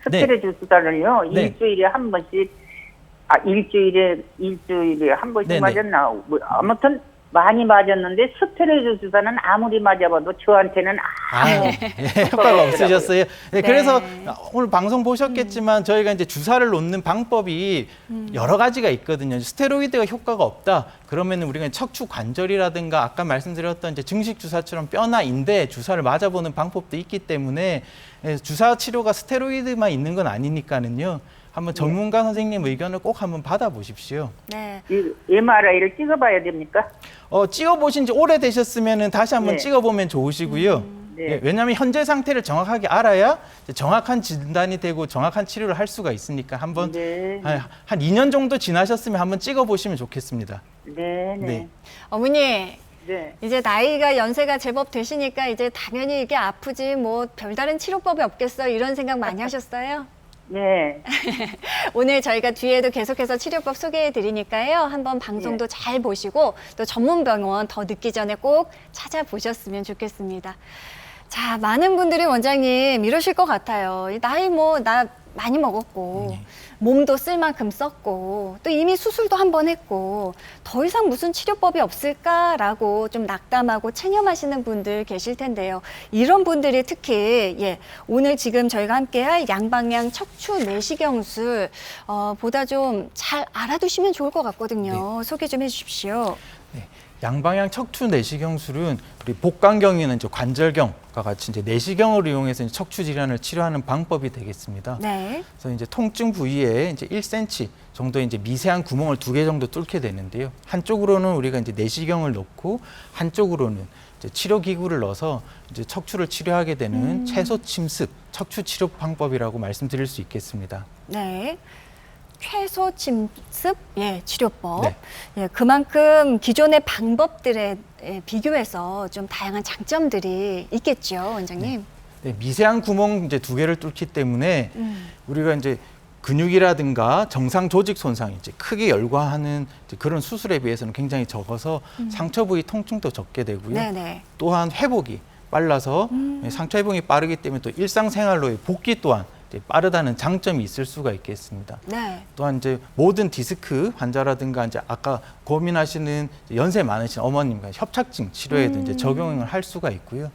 Speaker 5: 스테로이드 주사를요.
Speaker 2: 네.
Speaker 5: 일주일에 한 번씩 일주일에 한 번씩
Speaker 2: 네네.
Speaker 5: 맞았나? 뭐, 아무튼 많이 맞았는데 스테로이드 주사는 아무리 맞아봐도 저한테는
Speaker 2: 예, 효과가 없으셨어요. 네, 그래서
Speaker 1: 네.
Speaker 2: 오늘 방송 보셨겠지만 저희가 이제 주사를 놓는 방법이 여러 가지가 있거든요. 스테로이드가 효과가 없다. 그러면 우리가 척추 관절이라든가 아까 말씀드렸던 이제 증식 주사처럼 뼈나 인대 주사를 맞아보는 방법도 있기 때문에 주사 치료가 스테로이드만 있는 건 아니니까는요. 한번 전문가 선생님 의견을 꼭 한번 받아보십시오.
Speaker 1: 네.
Speaker 5: 이 MRI를 찍어봐야 됩니까?
Speaker 2: 찍어보신 지 오래되셨으면 다시 한번
Speaker 5: 네.
Speaker 2: 찍어보면 좋으시고요.
Speaker 5: 네.
Speaker 2: 예, 왜냐하면 현재 상태를 정확하게 알아야 이제 정확한 진단이 되고 정확한 치료를 할 수가 있으니까 한번
Speaker 5: 네.
Speaker 2: 한 2년 정도 지나셨으면 한번 찍어보시면 좋겠습니다.
Speaker 5: 네, 네.
Speaker 2: 네.
Speaker 1: 어머니,
Speaker 5: 네.
Speaker 1: 이제 나이가 연세가 제법 되시니까 이제 당연히 이게 아프지 뭐 별다른 치료법이 없겠어 이런 생각 많이 하셨어요?
Speaker 5: 네.
Speaker 1: 오늘 저희가 뒤에도 계속해서 치료법 소개해 드리니까요. 한번 방송도 잘 보시고 또 전문 병원 더 늦기 전에 꼭 찾아보셨으면 좋겠습니다. 자, 많은 분들이 원장님 이러실 것 같아요. 이 나이 나 많이 먹었고 몸도 쓸 만큼 썼고 또 이미 수술도 한 번 했고 더 이상 무슨 치료법이 없을까라고 좀 낙담하고 체념하시는 분들 계실 텐데요. 이런 분들이 특히 오늘 지금 저희가 함께할 양방향 척추 내시경술 보다 좀 잘 알아두시면 좋을 것 같거든요. 소개 좀 해주십시오.
Speaker 2: 네. 양방향 척추 내시경술은 우리 복강경이나 이제 관절경과 같이 이제 내시경을 이용해서 이제 척추 질환을 치료하는 방법이 되겠습니다.
Speaker 1: 네.
Speaker 2: 그래서 이제 통증 부위에 이제 1cm 정도의 이제 미세한 구멍을 2개 정도 뚫게 되는데요. 한쪽으로는 우리가 이제 내시경을 넣고 한쪽으로는 이제 치료 기구를 넣어서 이제 척추를 치료하게 되는 최소 침습 척추 치료 방법이라고 말씀드릴 수 있겠습니다.
Speaker 1: 네. 최소 침습 치료법.
Speaker 2: 네.
Speaker 1: 그만큼 기존의 방법들에 비교해서 좀 다양한 장점들이 있겠죠, 원장님.
Speaker 2: 네, 미세한 구멍 이제 2개를 뚫기 때문에 우리가 이제 근육이라든가 정상 조직 손상이 이제 크게 열과하는 이제 그런 수술에 비해서는 굉장히 적어서 상처 부위 통증도 적게 되고요.
Speaker 1: 네네.
Speaker 2: 또한 회복이 빨라서 상처 회복이 빠르기 때문에 또 일상생활로의 복귀 또한 이제 빠르다는 장점이 있을 수가 있겠습니다.
Speaker 1: 네.
Speaker 2: 또한 이제 모든 디스크 환자라든가 이제 아까 고민하시는 연세 많으신 어머님과 협착증 치료에도 이제 적용을 할 수가 있고요.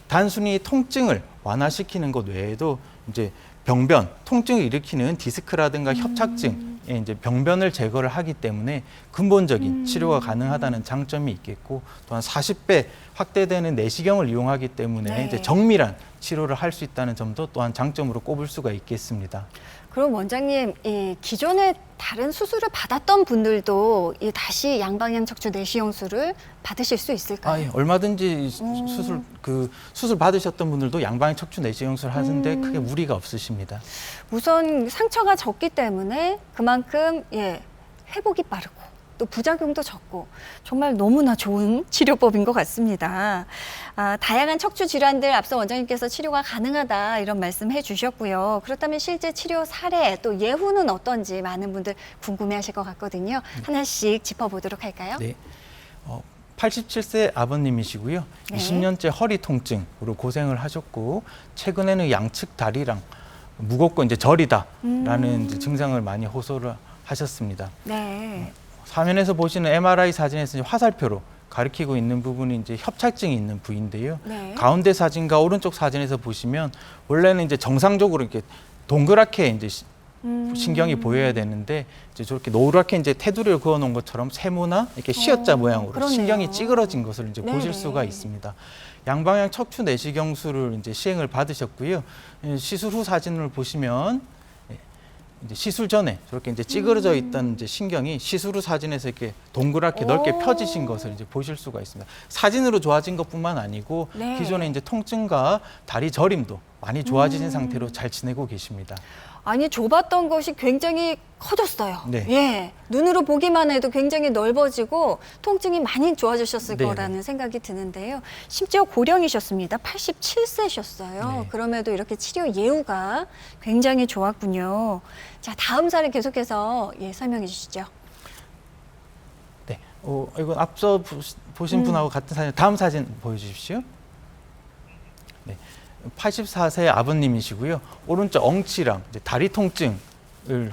Speaker 2: 단순히 통증을 완화시키는 것 외에도 이제 병변, 통증을 일으키는 디스크라든가 협착증에 이제 병변을 제거를 하기 때문에 근본적인 치료가 가능하다는 장점이 있겠고 또한 40배 확대되는 내시경을 이용하기 때문에
Speaker 1: 네.
Speaker 2: 이제 정밀한 치료를 할 수 있다는 점도 또한 장점으로 꼽을 수가 있겠습니다.
Speaker 1: 그럼 원장님, 이 기존에 다른 수술을 받았던 분들도 이 다시 양방향 척추 내시경술을 받으실 수 있을까요?
Speaker 2: 얼마든지 수술 받으셨던 분들도 양방향 척추 내시경술 하는데 크게 무리가 없으십니다.
Speaker 1: 우선 상처가 적기 때문에 그만큼 회복이 빠르고 또 부작용도 적고 정말 너무나 좋은 치료법인 것 같습니다. 다양한 척추 질환들 앞서 원장님께서 치료가 가능하다 이런 말씀해 주셨고요. 그렇다면 실제 치료 사례 또 예후는 어떤지 많은 분들 궁금해하실 것 같거든요. 하나씩 짚어보도록 할까요?
Speaker 2: 네. 87세 아버님이시고요.
Speaker 1: 네.
Speaker 2: 20년째 허리 통증으로 고생을 하셨고 최근에는 양측 다리랑 무겁고 이제 저리다라는 이제 증상을 많이 호소를 하셨습니다.
Speaker 1: 네.
Speaker 2: 화면에서 보시는 MRI 사진에서 이제 화살표로 가리키고 있는 부분이 이제 협착증이 있는 부위인데요.
Speaker 1: 네.
Speaker 2: 가운데 사진과 오른쪽 사진에서 보시면 원래는 이제 정상적으로 이렇게 동그랗게 이제 신경이 보여야 되는데 이제 저렇게 노랗게 이제 테두리를 그어 놓은 것처럼 세모나 이렇게 시어자 모양으로
Speaker 1: 그러네요.
Speaker 2: 신경이 찌그러진 것을 이제
Speaker 1: 네.
Speaker 2: 보실 수가 있습니다. 양방향 척추 내시경술을 이제 시행을 받으셨고요. 시술 후 사진을 보시면 이제 시술 전에 저렇게 이제 찌그러져 있던 이제 신경이 시술 후 사진에서 이렇게 동그랗게 넓게
Speaker 1: 오.
Speaker 2: 펴지신 것을 이제 보실 수가 있습니다. 사진으로 좋아진 것뿐만 아니고
Speaker 1: 네.
Speaker 2: 기존에 이제 통증과 다리 저림도 많이 좋아지신 상태로 잘 지내고 계십니다.
Speaker 1: 아니 좁았던 것이 굉장히 커졌어요.
Speaker 2: 네.
Speaker 1: 예, 눈으로 보기만 해도 굉장히 넓어지고 통증이 많이 좋아지셨을
Speaker 2: 네,
Speaker 1: 거라는 생각이 드는데요. 심지어 고령이셨습니다. 87세셨어요.
Speaker 2: 네.
Speaker 1: 그럼에도 이렇게 치료 예후가 굉장히 좋았군요. 자, 다음 사례 계속해서 설명해 주시죠.
Speaker 2: 네, 이건 앞서 보신 분하고 같은 사진, 다음 사진 보여주십시오. 네, 84세 아버님이시고요. 오른쪽 엉치랑 이제 다리 통증을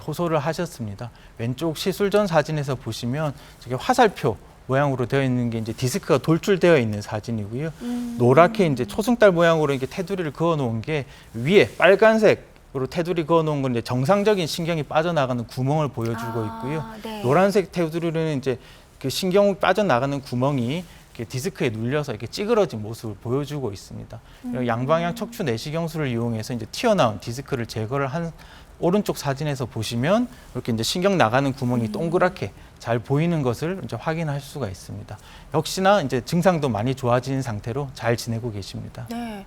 Speaker 2: 호소를 하셨습니다. 왼쪽 시술 전 사진에서 보시면 저게 화살표 모양으로 되어 있는 게 이제 디스크가 돌출되어 있는 사진이고요. 노랗게 이제 초승달 모양으로 이렇게 테두리를 그어 놓은 게 위에 빨간색으로 테두리 그어 놓은 건 이제 정상적인 신경이 빠져나가는 구멍을 보여주고 있고요.
Speaker 1: 네.
Speaker 2: 노란색 테두리는 이제 그 신경이 빠져나가는 구멍이 이렇게 디스크에 눌려서 이렇게 찌그러진 모습을 보여주고 있습니다. 양방향 척추 내시경술을 이용해서 이제 튀어나온 디스크를 제거를 한 오른쪽 사진에서 보시면 이렇게 이제 신경 나가는 구멍이 동그랗게 잘 보이는 것을 이제 확인할 수가 있습니다. 역시나 이제 증상도 많이 좋아진 상태로 잘 지내고 계십니다.
Speaker 1: 네.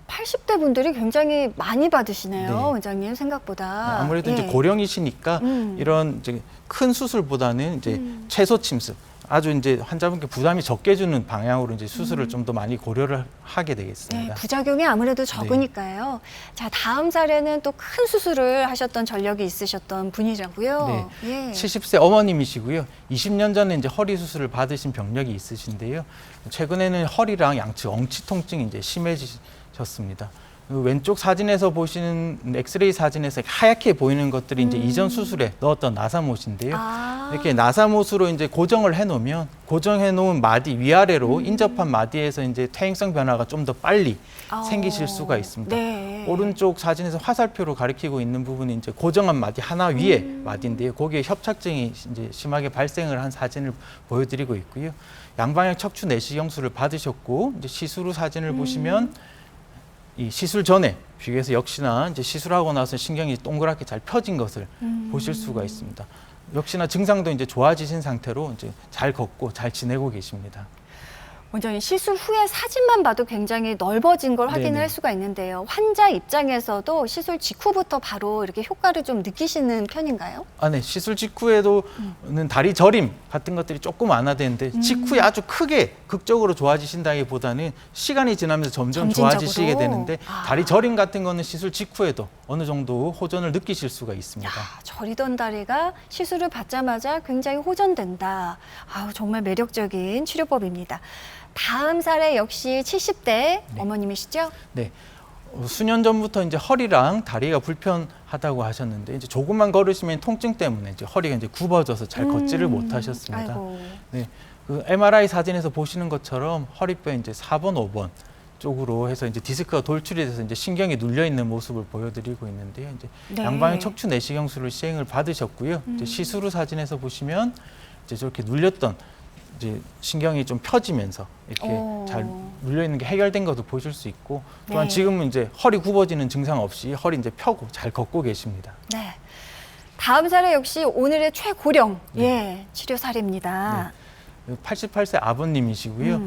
Speaker 1: 80대 분들이 굉장히 많이 받으시네요,
Speaker 2: 네.
Speaker 1: 원장님 생각보다.
Speaker 2: 아무래도
Speaker 1: 예.
Speaker 2: 이제 고령이시니까 이런 이제 큰 수술보다는 이제 최소 침습, 아주 이제 환자분께 부담이 적게 주는 방향으로 이제 수술을 좀 더 많이 고려를 하게
Speaker 1: 네,
Speaker 2: 되겠습니다.
Speaker 1: 부작용이 아무래도 적으니까요. 자, 다음 사례는 또 큰 수술을 하셨던 전력이 있으셨던 분이라고요. 예.
Speaker 2: 70세 어머님이시고요. 20년 전에 이제 허리 수술을 받으신 병력이 있으신데요. 최근에는 허리랑 양측 엉치 통증이 이제 심해지셨습니다. 그 왼쪽 사진에서 보시는 엑스레이 사진에서 하얗게 보이는 것들이 이제 이전 수술에 넣었던 나사못인데요. 이렇게 나사못으로 이제 고정을 해놓으면 고정해 놓은 마디 위아래로 인접한 마디에서 이제 퇴행성 변화가 좀 더 빨리 생기실 수가 있습니다.
Speaker 1: 네.
Speaker 2: 오른쪽 사진에서 화살표로 가리키고 있는 부분이 이제 고정한 마디 하나 위에 마디인데요. 거기에 협착증이 이제 심하게 발생을 한 사진을 보여드리고 있고요. 양방향 척추 내시경술을 받으셨고 이제 시술 후 사진을 보시면 이 시술 전에 비교해서 역시나 이제 시술하고 나서 신경이 동그랗게 잘 펴진 것을 보실 수가 있습니다. 역시나 증상도 이제 좋아지신 상태로 이제 잘 걷고 잘 지내고 계십니다.
Speaker 1: 원장님, 시술 후에 사진만 봐도 굉장히 넓어진 걸 확인을
Speaker 2: 네네.
Speaker 1: 할 수가 있는데요. 환자 입장에서도 시술 직후부터 바로 이렇게 효과를 좀 느끼시는 편인가요?
Speaker 2: 네. 시술 직후에도는 다리 저림 같은 것들이 조금 완화되는데 직후에 아주 크게 극적으로 좋아지신다기보다는 시간이 지나면서 점점
Speaker 1: 점진적으로?
Speaker 2: 좋아지시게 되는데 다리 저림 같은 거는 시술 직후에도 어느 정도 호전을 느끼실 수가 있습니다.
Speaker 1: 야, 저리던 다리가 시술을 받자마자 굉장히 호전된다. 아우, 정말 매력적인 치료법입니다. 다음 사례 역시 70대 어머님이시죠?
Speaker 2: 네. 수년 전부터 이제 허리랑 다리가 불편하다고 하셨는데 이제 조금만 걸으시면 통증 때문에 이제 허리가 이제 굽어져서 잘 걷지를 못하셨습니다.
Speaker 1: 아이고.
Speaker 2: 네. 그 MRI 사진에서 보시는 것처럼 허리뼈 이제 4번, 5번 쪽으로 해서 이제 디스크가 돌출이 돼서 이제 신경이 눌려 있는 모습을 보여드리고 있는데요. 이제
Speaker 1: 네.
Speaker 2: 양방향 척추 내시경술을 시행을 받으셨고요. 이제 시술 후 사진에서 보시면 이제 저렇게 눌렸던 이제 신경이 좀 펴지면서 이렇게 잘 눌려 있는 게 해결된 것도 보실 수 있고 또한
Speaker 1: 네.
Speaker 2: 지금은 이제 허리 굽어지는 증상 없이 허리 이제 펴고 잘 걷고 계십니다.
Speaker 1: 네. 다음 사례 역시 오늘의 최고령 치료 사례입니다.
Speaker 2: 88세 아버님이시고요.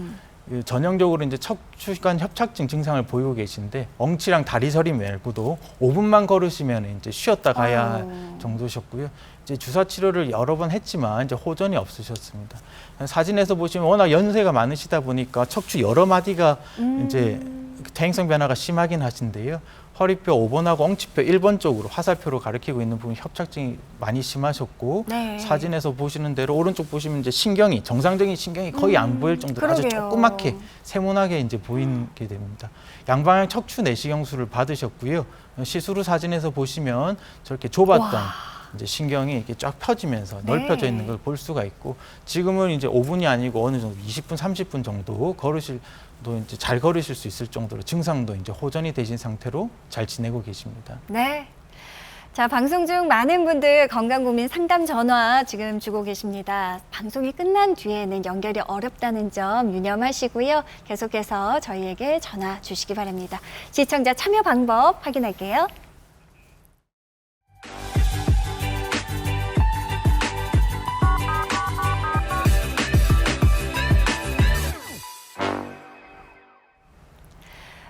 Speaker 2: 그 전형적으로 이제 척추관 협착증 증상을 보이고 계신데 엉치랑 다리 저림 말고도 5분만 걸으시면 이제 쉬었다 가야 할 정도셨고요. 이제 주사 치료를 여러 번 했지만 이제 호전이 없으셨습니다. 사진에서 보시면 워낙 연세가 많으시다 보니까 척추 여러 마디가 이제 퇴행성 변화가 심하긴 하신데요. 허리뼈 5번하고 엉치뼈 1번 쪽으로 화살표로 가리키고 있는 부분 협착증이 많이 심하셨고
Speaker 1: 네.
Speaker 2: 사진에서 보시는 대로 오른쪽 보시면 이제 신경이 정상적인 신경이 거의 안 보일 정도로 아주
Speaker 1: 그러게요.
Speaker 2: 조그맣게 세모나게 이제 보이게 됩니다. 양방향 척추 내시경술을 받으셨고요. 시술 후 사진에서 보시면 저렇게 좁았던 이제 신경이 이렇게 쫙 펴지면서
Speaker 1: 네.
Speaker 2: 넓혀져 있는 걸 볼 수가 있고 지금은 이제 5분이 아니고 어느 정도 20분, 30분 정도 또 이제 잘 걸으실 수 있을 정도로 증상도 이제 호전이 되신 상태로 잘 지내고 계십니다.
Speaker 1: 네. 자, 방송 중 많은 분들 건강 고민 상담 전화 지금 주고 계십니다. 방송이 끝난 뒤에는 연결이 어렵다는 점 유념하시고요. 계속해서 저희에게 전화 주시기 바랍니다. 시청자 참여 방법 확인할게요.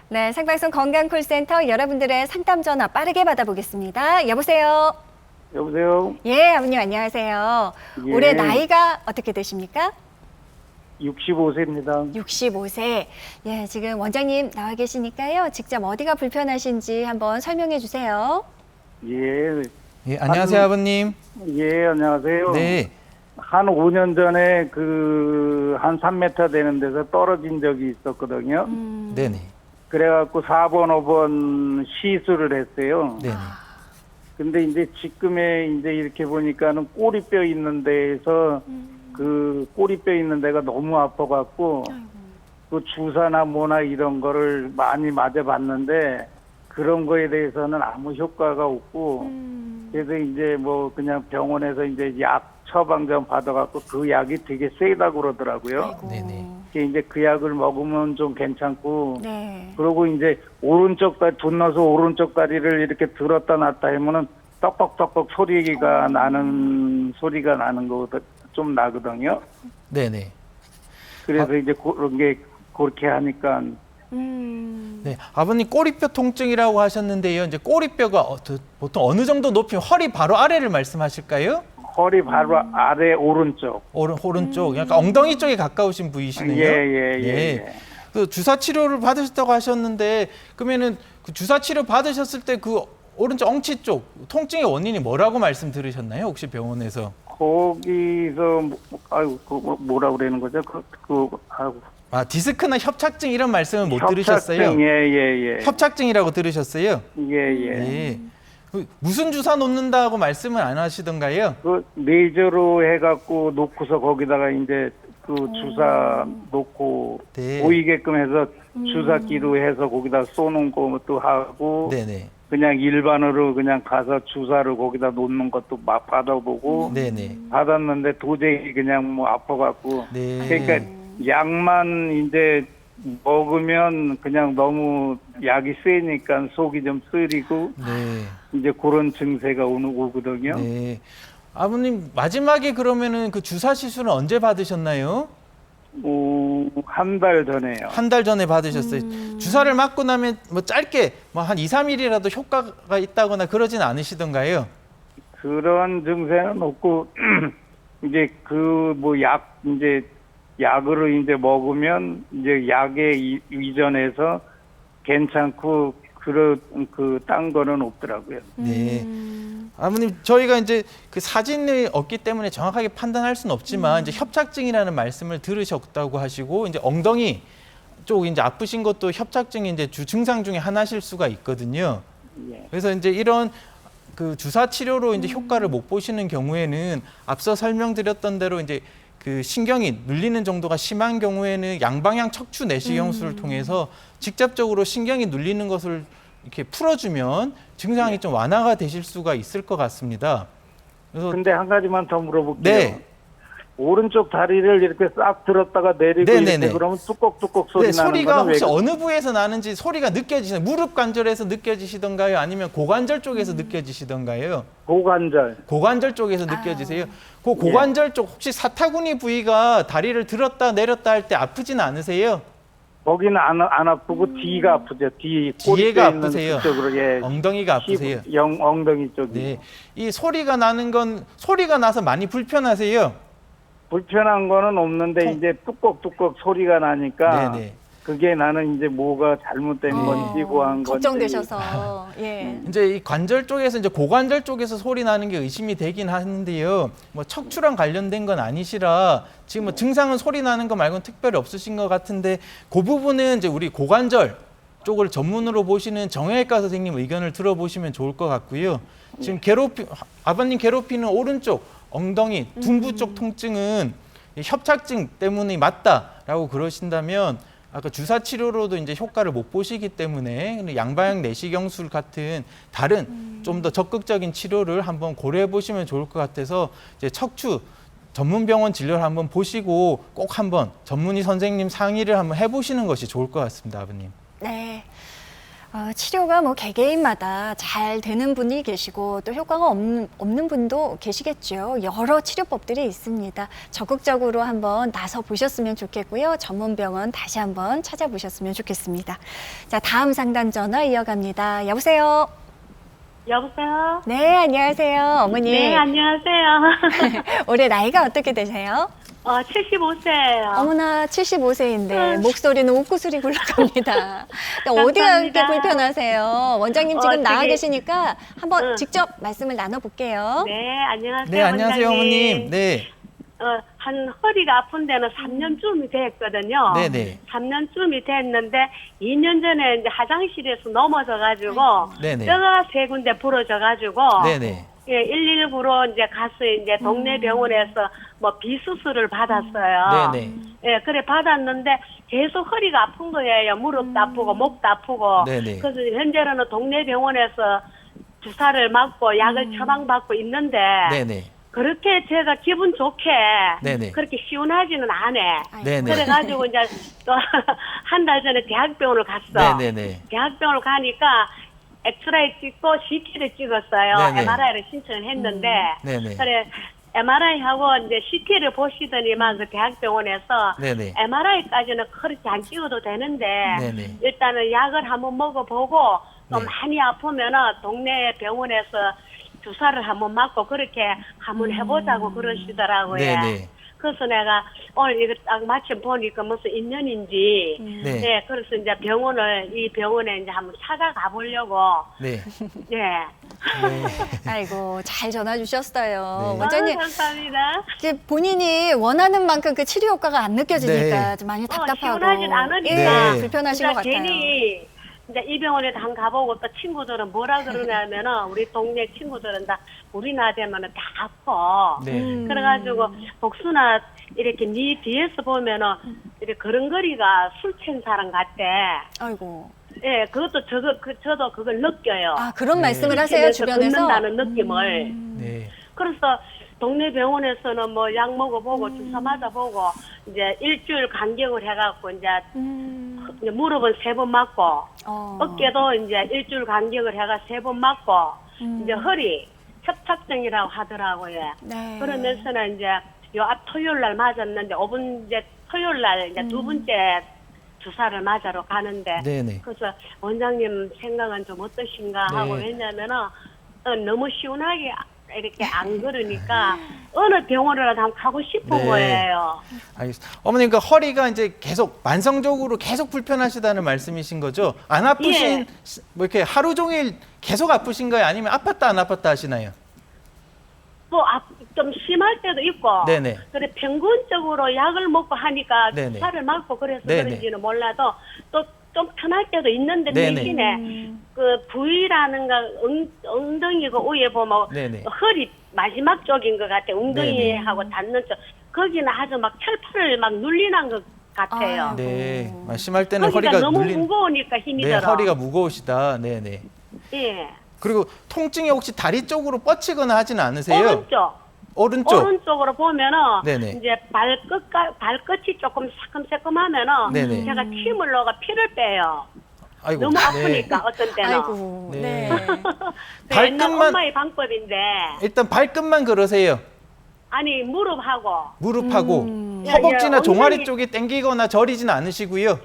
Speaker 1: 네, 생방송 건강콜센터 여러분들의 상담 전화 빠르게 받아보겠습니다. 여보세요.
Speaker 4: 여보세요.
Speaker 1: 예, 아버님 안녕하세요.
Speaker 4: 예.
Speaker 1: 올해 나이가 어떻게 되십니까?
Speaker 4: 65세입니다.
Speaker 1: 65세. 예, 지금 원장님 나와 계시니까요. 직접 어디가 불편하신지 한번 설명해 주세요.
Speaker 4: 예.
Speaker 2: 예, 안녕하세요, 아버님.
Speaker 4: 예, 안녕하세요.
Speaker 2: 네.
Speaker 4: 한 5년 전에 한 3m 되는 데서 떨어진 적이 있었거든요.
Speaker 2: 네네.
Speaker 4: 그래갖고 4번, 5번 시술을 했어요.
Speaker 2: 네네.
Speaker 4: 근데 이제 지금에 이제 이렇게 보니까는 꼬리뼈 있는 데에서 그 꼬리뼈 있는 데가 너무 아파갖고 그 주사나 뭐나 이런 거를 많이 맞아봤는데 그런 거에 대해서는 아무 효과가 없고 그래서 이제 뭐 그냥 병원에서 이제 약 처방전 받아갖고 그 약이 되게 세다고 그러더라고요.
Speaker 1: 아이고.
Speaker 2: 네네.
Speaker 4: 이제 그 약을 먹으면 좀 괜찮고
Speaker 1: 네.
Speaker 4: 그리고 이제 오른쪽 다리 돈 넣어서 오른쪽 다리를 이렇게 들었다 놨다 하면은 떡떡떡떡 소리가 나는 거 좀 나거든요.
Speaker 2: 네네.
Speaker 4: 그래서 이제 그런 게 그렇게 하니까
Speaker 2: 네, 아버님 꼬리뼈 통증이라고 하셨는데요. 이제 꼬리뼈가 보통 어느 정도 높이 허리 바로 아래를 말씀하실까요?
Speaker 4: 허리 바로 아래 오른쪽.
Speaker 2: 오른쪽, 약간 엉덩이 쪽에 가까우신 부위시네요.
Speaker 4: 예.
Speaker 2: 그 주사 치료를 받으셨다고 하셨는데 그러면은 그 주사 치료 받으셨을 때 그 오른쪽 엉치 쪽 통증의 원인이 뭐라고 말씀 들으셨나요? 혹시 병원에서?
Speaker 4: 거기서 뭐라 그러는 거죠?
Speaker 2: 아, 디스크나 협착증 이런 말씀은 못
Speaker 4: 협착증,
Speaker 2: 들으셨어요?
Speaker 4: 예.
Speaker 2: 협착증이라고 들으셨어요?
Speaker 4: 예.
Speaker 2: 예. 그 무슨 주사 놓는다고 말씀을 안 하시던가요?
Speaker 4: 그 레이저로 해갖고 놓고서 거기다가 이제 그 주사 놓고
Speaker 2: 네.
Speaker 4: 보이게끔 해서 주사기로 해서 거기다 쏘는 것도 하고
Speaker 2: 네네.
Speaker 4: 그냥 일반으로 그냥 가서 주사를 거기다 놓는 것도 막 받아보고
Speaker 2: 네네.
Speaker 4: 받았는데 도저히 그냥 뭐 아파갖고
Speaker 2: 네.
Speaker 4: 그러니까 약만 이제 먹으면 그냥 너무 약이 세니까 속이 좀 쓰리고
Speaker 2: 네.
Speaker 4: 이제 그런 증세가 오거든요.
Speaker 2: 네. 아버님 마지막에 그러면은 그 주사 시술은 언제 받으셨나요?
Speaker 4: 한 달 전에요.
Speaker 2: 한 달 전에 받으셨어요. 주사를 맞고 나면 뭐 짧게 뭐 한 2, 3일이라도 효과가 있다거나 그러진 않으시던가요?
Speaker 4: 그런 증세는 없고 이제 그 뭐 이제 약으로 이제 먹으면 이제 약에 이전해서 괜찮고 딴 거는 없더라고요.
Speaker 2: 네. 아버님 저희가 이제 그 사진이 없기 때문에 정확하게 판단할 수는 없지만 이제 협착증이라는 말씀을 들으셨다고 하시고 이제 엉덩이 쪽 이제 아프신 것도 협착증이 이제 주 증상 중에 하나실 수가 있거든요.
Speaker 4: 예.
Speaker 2: 그래서 이제 이런 그 주사 치료로 이제 효과를 못 보시는 경우에는 앞서 설명드렸던 대로 이제 그 신경이 눌리는 정도가 심한 경우에는 양방향 척추 내시경술을 통해서 직접적으로 신경이 눌리는 것을 이렇게 풀어주면 증상이 좀 완화가 되실 수가 있을 것 같습니다. 그래서
Speaker 4: 근데 한 가지만 더 물어볼게요.
Speaker 2: 네.
Speaker 6: 오른쪽 다리를 이렇게 싹 들었다가 내리고
Speaker 2: 네네네.
Speaker 6: 이렇게 그러면 뚜꺽뚜꺽 소리
Speaker 2: 네,
Speaker 6: 나는
Speaker 2: 소리가
Speaker 6: 거는 왜
Speaker 2: 혹시
Speaker 6: 그래요?
Speaker 2: 어느 부에서 나는지 소리가 느껴지시나요? 무릎 관절에서 느껴지시던가요? 아니면 고관절 쪽에서 느껴지시던가요?
Speaker 6: 고관절.
Speaker 2: 고관절 쪽에서 느껴지세요? 그 고관절 쪽 혹시 사타구니 부위가 다리를 들었다 내렸다 할 때 아프진 않으세요?
Speaker 6: 거기는 안 아프고 뒤가 아프죠. 뒤
Speaker 2: 뒤에가
Speaker 6: 꼬리뼈 있는
Speaker 2: 아프세요?
Speaker 6: 그쪽으로 예.
Speaker 2: 엉덩이가 아프세요?
Speaker 6: 엉덩이 쪽이.
Speaker 2: 네. 이 소리가 나는 건 소리가 나서 많이 불편하세요?
Speaker 6: 불편한 거는 없는데 이제 뚜꺽뚜꺽 소리가 나니까
Speaker 2: 네네.
Speaker 6: 그게 나는 이제 뭐가 잘못된 건지 고한 건지
Speaker 1: 걱정되셔서. 예.
Speaker 2: 이제 이 관절 쪽에서 이제 고관절 쪽에서 소리 나는 게 의심이 되긴 하는데요. 뭐 척추랑 관련된 건 아니시라 지금 뭐 증상은 소리 나는 거 말고는 특별히 없으신 것 같은데 그 부분은 이제 우리 고관절 쪽을 전문으로 보시는 정형외과 선생님 의견을 들어보시면 좋을 것 같고요. 지금 아버님 괴롭히는 오른쪽 엉덩이 둔부 쪽 통증은 이 협착증 때문이 맞다라고 그러신다면 아까 주사 치료로도 이제 효과를 못 보시기 때문에 양방향 내시경술 같은 다른 좀 더 적극적인 치료를 한번 고려해 보시면 좋을 것 같아서 이제 척추 전문 병원 진료를 한번 보시고 꼭 한번 전문의 선생님 상의를 한번 해보시는 것이 좋을 것 같습니다, 아버님.
Speaker 1: 네. 치료가 뭐 개개인마다 잘 되는 분이 계시고 또 효과가 없는 분도 계시겠죠. 여러 치료법들이 있습니다. 적극적으로 한번 나서 보셨으면 좋겠고요. 전문 병원 다시 한번 찾아보셨으면 좋겠습니다. 자, 다음 상담 전화 이어갑니다. 여보세요.
Speaker 7: 여보세요?
Speaker 1: 네, 안녕하세요. 어머니.
Speaker 7: 네, 안녕하세요.
Speaker 1: 올해 나이가 어떻게 되세요?
Speaker 7: 75세예요.
Speaker 1: 어머나 75세인데 목소리는 옥구슬이 굴러갑니다. 어디가 그렇게
Speaker 7: 감사합니다.
Speaker 1: 불편하세요? 원장님 지금 나와
Speaker 7: 되게-
Speaker 1: 계시니까 한번 직접 말씀을 나눠볼게요.
Speaker 7: 네, 안녕하세요.
Speaker 2: 네, 안녕하세요,
Speaker 7: 원장님.
Speaker 2: 어머님. 네,
Speaker 7: 한 허리가 아픈 데는 3년쯤이 됐거든요.
Speaker 2: 네네.
Speaker 7: 3년쯤이 됐는데 2년 전에 이제 화장실에서 넘어져가지고
Speaker 2: 네네.
Speaker 7: 뼈가 세 군데 부러져가지고
Speaker 2: 네네.
Speaker 7: 예, 119로 이제 가서 이제 동네 병원에서 뭐 비수술을 받았어요.
Speaker 2: 네네.
Speaker 7: 예, 그래 받았는데 계속 허리가 아픈 거예요. 무릎도 아프고 목도 아프고.
Speaker 2: 네네.
Speaker 7: 그래서 현재는 동네 병원에서 주사를 맞고 약을 처방받고 있는데
Speaker 2: 네네.
Speaker 7: 그렇게 제가 기분 좋게
Speaker 2: 네네.
Speaker 7: 그렇게 시원하지는 않아.
Speaker 2: 네네.
Speaker 7: 그래가지고 이제 또 한 달 전에 대학병원을 갔어.
Speaker 2: 네네네.
Speaker 7: 대학병원을 가니까 엑스레이 찍고 CT를 찍었어요.
Speaker 2: 네네.
Speaker 7: MRI를 신청을 했는데
Speaker 2: 네네.
Speaker 7: 그래 MRI하고 이제 CT를 보시더니만 그 대학병원에서
Speaker 2: 네네.
Speaker 7: MRI까지는 그렇게 안 찍어도 되는데
Speaker 2: 네네.
Speaker 7: 일단은 약을 한번 먹어보고 또
Speaker 2: 네.
Speaker 7: 많이 아프면은 동네 병원에서 주사를 한번 맞고 그렇게 한번 해보자고 그러시더라고요.
Speaker 2: 네네.
Speaker 7: 그래서 내가 오늘 이거 딱 마침 보니까 무슨 인연인지
Speaker 2: 네.
Speaker 7: 네, 그래서 이제 이 병원에 이제 한번 찾아가 보려고
Speaker 2: 네.
Speaker 7: 네.
Speaker 1: 아이고, 잘 전화 주셨어요.
Speaker 2: 네.
Speaker 1: 원장님,
Speaker 7: 감사합니다.
Speaker 1: 이제 본인이 원하는 만큼 그 치료 효과가 안 느껴지니까
Speaker 2: 네.
Speaker 1: 좀 많이 답답하고.
Speaker 7: 시원하진 않으니까
Speaker 2: 네.
Speaker 1: 불편하신 것 같아요.
Speaker 7: 괜히 이제 이 병원에 한 가보고 또 친구들은 뭐라 그러냐면은 우리 동네 친구들은 다 우리 나 되면은 다 아파.
Speaker 2: 네.
Speaker 7: 그래가지고 복순아 이렇게 네 뒤에서 보면은 이렇게 걸음걸이가 술 취한 사람 같대.
Speaker 1: 아이고.
Speaker 7: 예, 그것도 저도 그걸 느껴요.
Speaker 1: 아, 그런
Speaker 2: 네.
Speaker 1: 말씀을 하세요,
Speaker 7: 길에서
Speaker 1: 주변에서?
Speaker 7: 걷는다는 느낌을.
Speaker 2: 네.
Speaker 7: 그래서 동네 병원에서는 뭐 약 먹어보고 주사 맞아보고 이제 일주일 간격을 해갖고 이제 무릎은 3번 맞고 어깨도 이제 일주일 간격을 해가 3번 맞고 이제 허리 협착증이라고 하더라고요.
Speaker 1: 네.
Speaker 7: 그러면서는 이제 요 앞 토요일 날 맞았는데 5분 이제 토요일 날 이제 두 번째 주사를 맞으러 가는데
Speaker 2: 네네.
Speaker 7: 그래서 원장님 생각은 좀 어떠신가 하고
Speaker 2: 네.
Speaker 7: 왜냐면은 너무 시원하게 이렇게 안 걸으니까 어느 병원이라도 한번 가고 싶은
Speaker 2: 네.
Speaker 7: 거예요.
Speaker 2: 알겠습니다. 어머님, 그 허리가 이제 계속 만성적으로 계속 불편하시다는 말씀이신 거죠? 안 아프신,
Speaker 7: 예.
Speaker 2: 뭐 이렇게 하루 종일 계속 아프신가요? 아니면 아팠다 안 아팠다 하시나요?
Speaker 7: 뭐 좀 심할 때도 있고
Speaker 2: 네네.
Speaker 7: 그래 평균적으로 약을 먹고 하니까
Speaker 2: 네네.
Speaker 7: 주사를 맞고 그래서
Speaker 2: 네네.
Speaker 7: 그런지는 몰라도 또 좀 편할 때도 있는데
Speaker 2: 네네.
Speaker 7: 대신에 그 부위라는가 엉덩이고 위에 보면
Speaker 2: 네네.
Speaker 7: 허리 마지막 쪽인 것 같아. 엉덩이하고
Speaker 2: 네네.
Speaker 7: 닿는 쪽 거기는 아주 막 철판을 막 눌리는 것 같아요.
Speaker 1: 아이고.
Speaker 2: 네. 심할 때는
Speaker 7: 거기가
Speaker 2: 허리가
Speaker 7: 너무
Speaker 2: 눌린.
Speaker 7: 무거우니까 힘이
Speaker 2: 네,
Speaker 7: 들어.
Speaker 2: 허리가 무거우시다. 네네.
Speaker 7: 예.
Speaker 2: 그리고 통증이 혹시 다리 쪽으로 뻗치거나 하지는 않으세요?
Speaker 7: 오른쪽.
Speaker 2: 오른쪽.
Speaker 7: 오른쪽으로 보면은
Speaker 2: 네네.
Speaker 7: 이제 발끝이 조금 새콤새콤하면은
Speaker 2: 네네.
Speaker 7: 제가 침을 넣어가 피를 빼요.
Speaker 2: 아이고.
Speaker 7: 너무
Speaker 2: 네.
Speaker 7: 아프니까 어떤 때는.
Speaker 1: 아이고.
Speaker 2: 네.
Speaker 1: 네.
Speaker 7: 그 옛날
Speaker 2: 발끝만-
Speaker 7: 엄마의 방법인데
Speaker 2: 일단 발끝만 그러세요.
Speaker 7: 아니 무릎하고
Speaker 2: 무릎하고
Speaker 7: 야,
Speaker 2: 허벅지나
Speaker 7: 야,
Speaker 2: 종아리
Speaker 7: 엉덩이-
Speaker 2: 쪽이 당기거나 저리지는 않으시고요.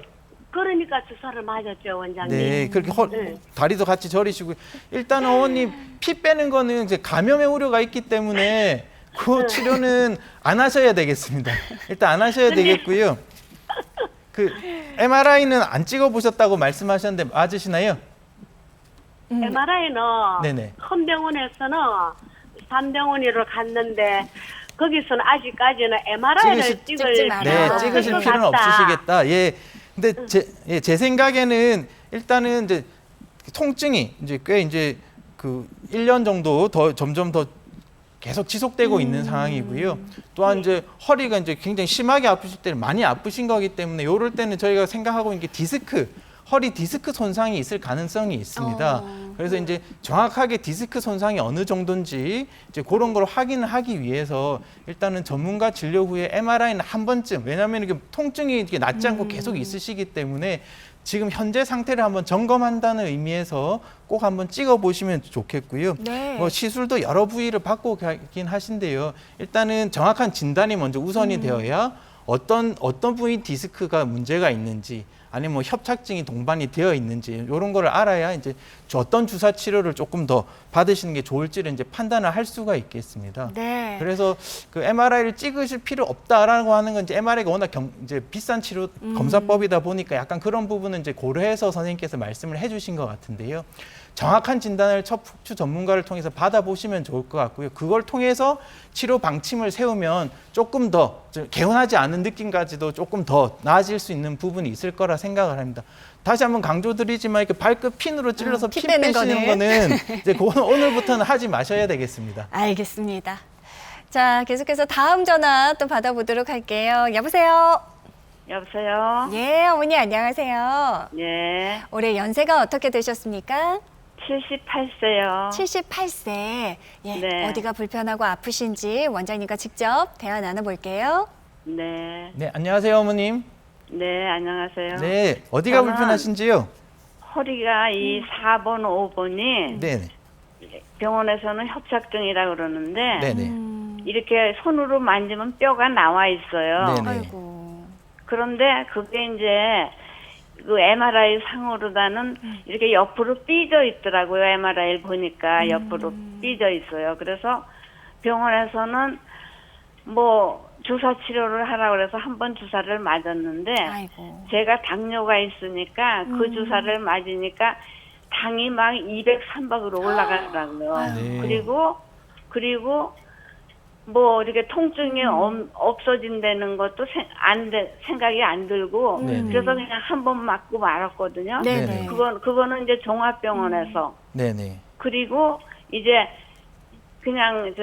Speaker 7: 그러니까 주사를 맞았죠 원장님.
Speaker 2: 네, 그렇게
Speaker 7: 네.
Speaker 2: 다리도 같이 저리시고 일단 어머님 피 빼는 거는 이제 감염의 우려가 있기 때문에 그 치료는 안 하셔야 되겠습니다. 일단 안 하셔야 되겠고요. 그 MRI는 안 찍어 보셨다고 말씀하셨는데 맞으시나요?
Speaker 7: MRI는
Speaker 2: 네네.
Speaker 7: 큰 병원에서는 산병원으로 갔는데 거기서는 아직까지는 MRI를
Speaker 2: 찍지
Speaker 7: 찍을
Speaker 1: 마라.
Speaker 2: 네,
Speaker 1: 아,
Speaker 2: 찍으실
Speaker 7: 것
Speaker 2: 필요는
Speaker 7: 같다.
Speaker 2: 없으시겠다. 예. 근데 제 생각에는 일단은 이제 통증이 이제 꽤 이제 그 1년 정도 더 점점 더 계속 지속되고 있는 상황이고요. 또한 이제 허리가 이제 굉장히 심하게 아프실 때는 많이 아프신 거기 때문에 이럴 때는 저희가 생각하고 있는 게 디스크, 허리 디스크 손상이 있을 가능성이 있습니다. 그래서 이제 정확하게 디스크 손상이 어느 정도인지 이제 그런 걸 확인을 하기 위해서 일단은 전문가 진료 후에 MRI는 한 번쯤, 왜냐하면 이게 통증이 이렇게 낫지 않고 계속 있으시기 때문에 지금 현재 상태를 한번 점검한다는 의미에서 꼭 한번 찍어 보시면 좋겠고요.
Speaker 1: 네.
Speaker 2: 뭐 시술도 여러 부위를 받고 가긴 하신데요. 일단은 정확한 진단이 먼저 우선이 되어야 어떤 부위 디스크가 문제가 있는지 아니면 뭐 협착증이 동반이 되어 있는지 이런 거를 알아야 이제 어떤 주사 치료를 조금 더 받으시는 게 좋을지를 이제 판단을 할 수가 있겠습니다.
Speaker 1: 네.
Speaker 2: 그래서 그 MRI를 찍으실 필요 없다라고 하는 건 이제 MRI가 워낙 이제 비싼 치료 검사법이다 보니까 약간 그런 부분은 이제 고려해서 선생님께서 말씀을 해주신 것 같은데요. 정확한 진단을 척추 전문가를 통해서 받아보시면 좋을 것 같고요. 그걸 통해서 치료 방침을 세우면 조금 더 개운하지 않은 느낌까지도 조금 더 나아질 수 있는 부분이 있을 거라 생각을 합니다. 다시 한번 강조드리지만 이렇게 발끝 핀으로 찔러서
Speaker 1: 피
Speaker 2: 핀
Speaker 1: 빼는
Speaker 2: 빼시는 거는 이제 그거는 오늘부터는 하지 마셔야 되겠습니다.
Speaker 1: 알겠습니다. 자, 계속해서 다음 전화 또 받아보도록 할게요. 여보세요?
Speaker 5: 여보세요?
Speaker 1: 예, 어머니 안녕하세요.
Speaker 5: 네.
Speaker 1: 올해 연세가 어떻게 되셨습니까?
Speaker 5: 78세요.
Speaker 1: 78세. 예,
Speaker 5: 네.
Speaker 1: 어디가 불편하고 아프신지 원장님과 직접 대화 나눠볼게요.
Speaker 5: 네.
Speaker 2: 네, 안녕하세요, 어머님.
Speaker 5: 네, 안녕하세요.
Speaker 2: 네, 어디가
Speaker 5: 저는-
Speaker 2: 불편하신지요?
Speaker 5: 허리가 이 4번, 5번이
Speaker 2: 네,
Speaker 5: 병원에서는 협착증이라 그러는데
Speaker 2: 네, 네.
Speaker 5: 이렇게 손으로 만지면 뼈가 나와 있어요.
Speaker 2: 네네.
Speaker 1: 아이고.
Speaker 5: 그런데 그게 이제 그 MRI 상으로다는 이렇게 옆으로 삐져 있더라고요. MRI를 보니까 옆으로 삐져 있어요. 그래서 병원에서는 뭐 주사 치료를 하라고 그래서 한 번 주사를 맞았는데
Speaker 1: 아이고.
Speaker 5: 제가 당뇨가 있으니까 그 주사를 맞으니까 당이 막 200, 300으로 올라가더라고요.
Speaker 2: 네.
Speaker 5: 그리고 뭐 이렇게 통증이 없어진다는 것도 생각이 안 들고
Speaker 2: 네네.
Speaker 5: 그래서 그냥 한 번 맞고 말았거든요.
Speaker 1: 네네.
Speaker 5: 그거는 이제 종합병원에서
Speaker 2: 네, 네.
Speaker 5: 그리고 이제 그냥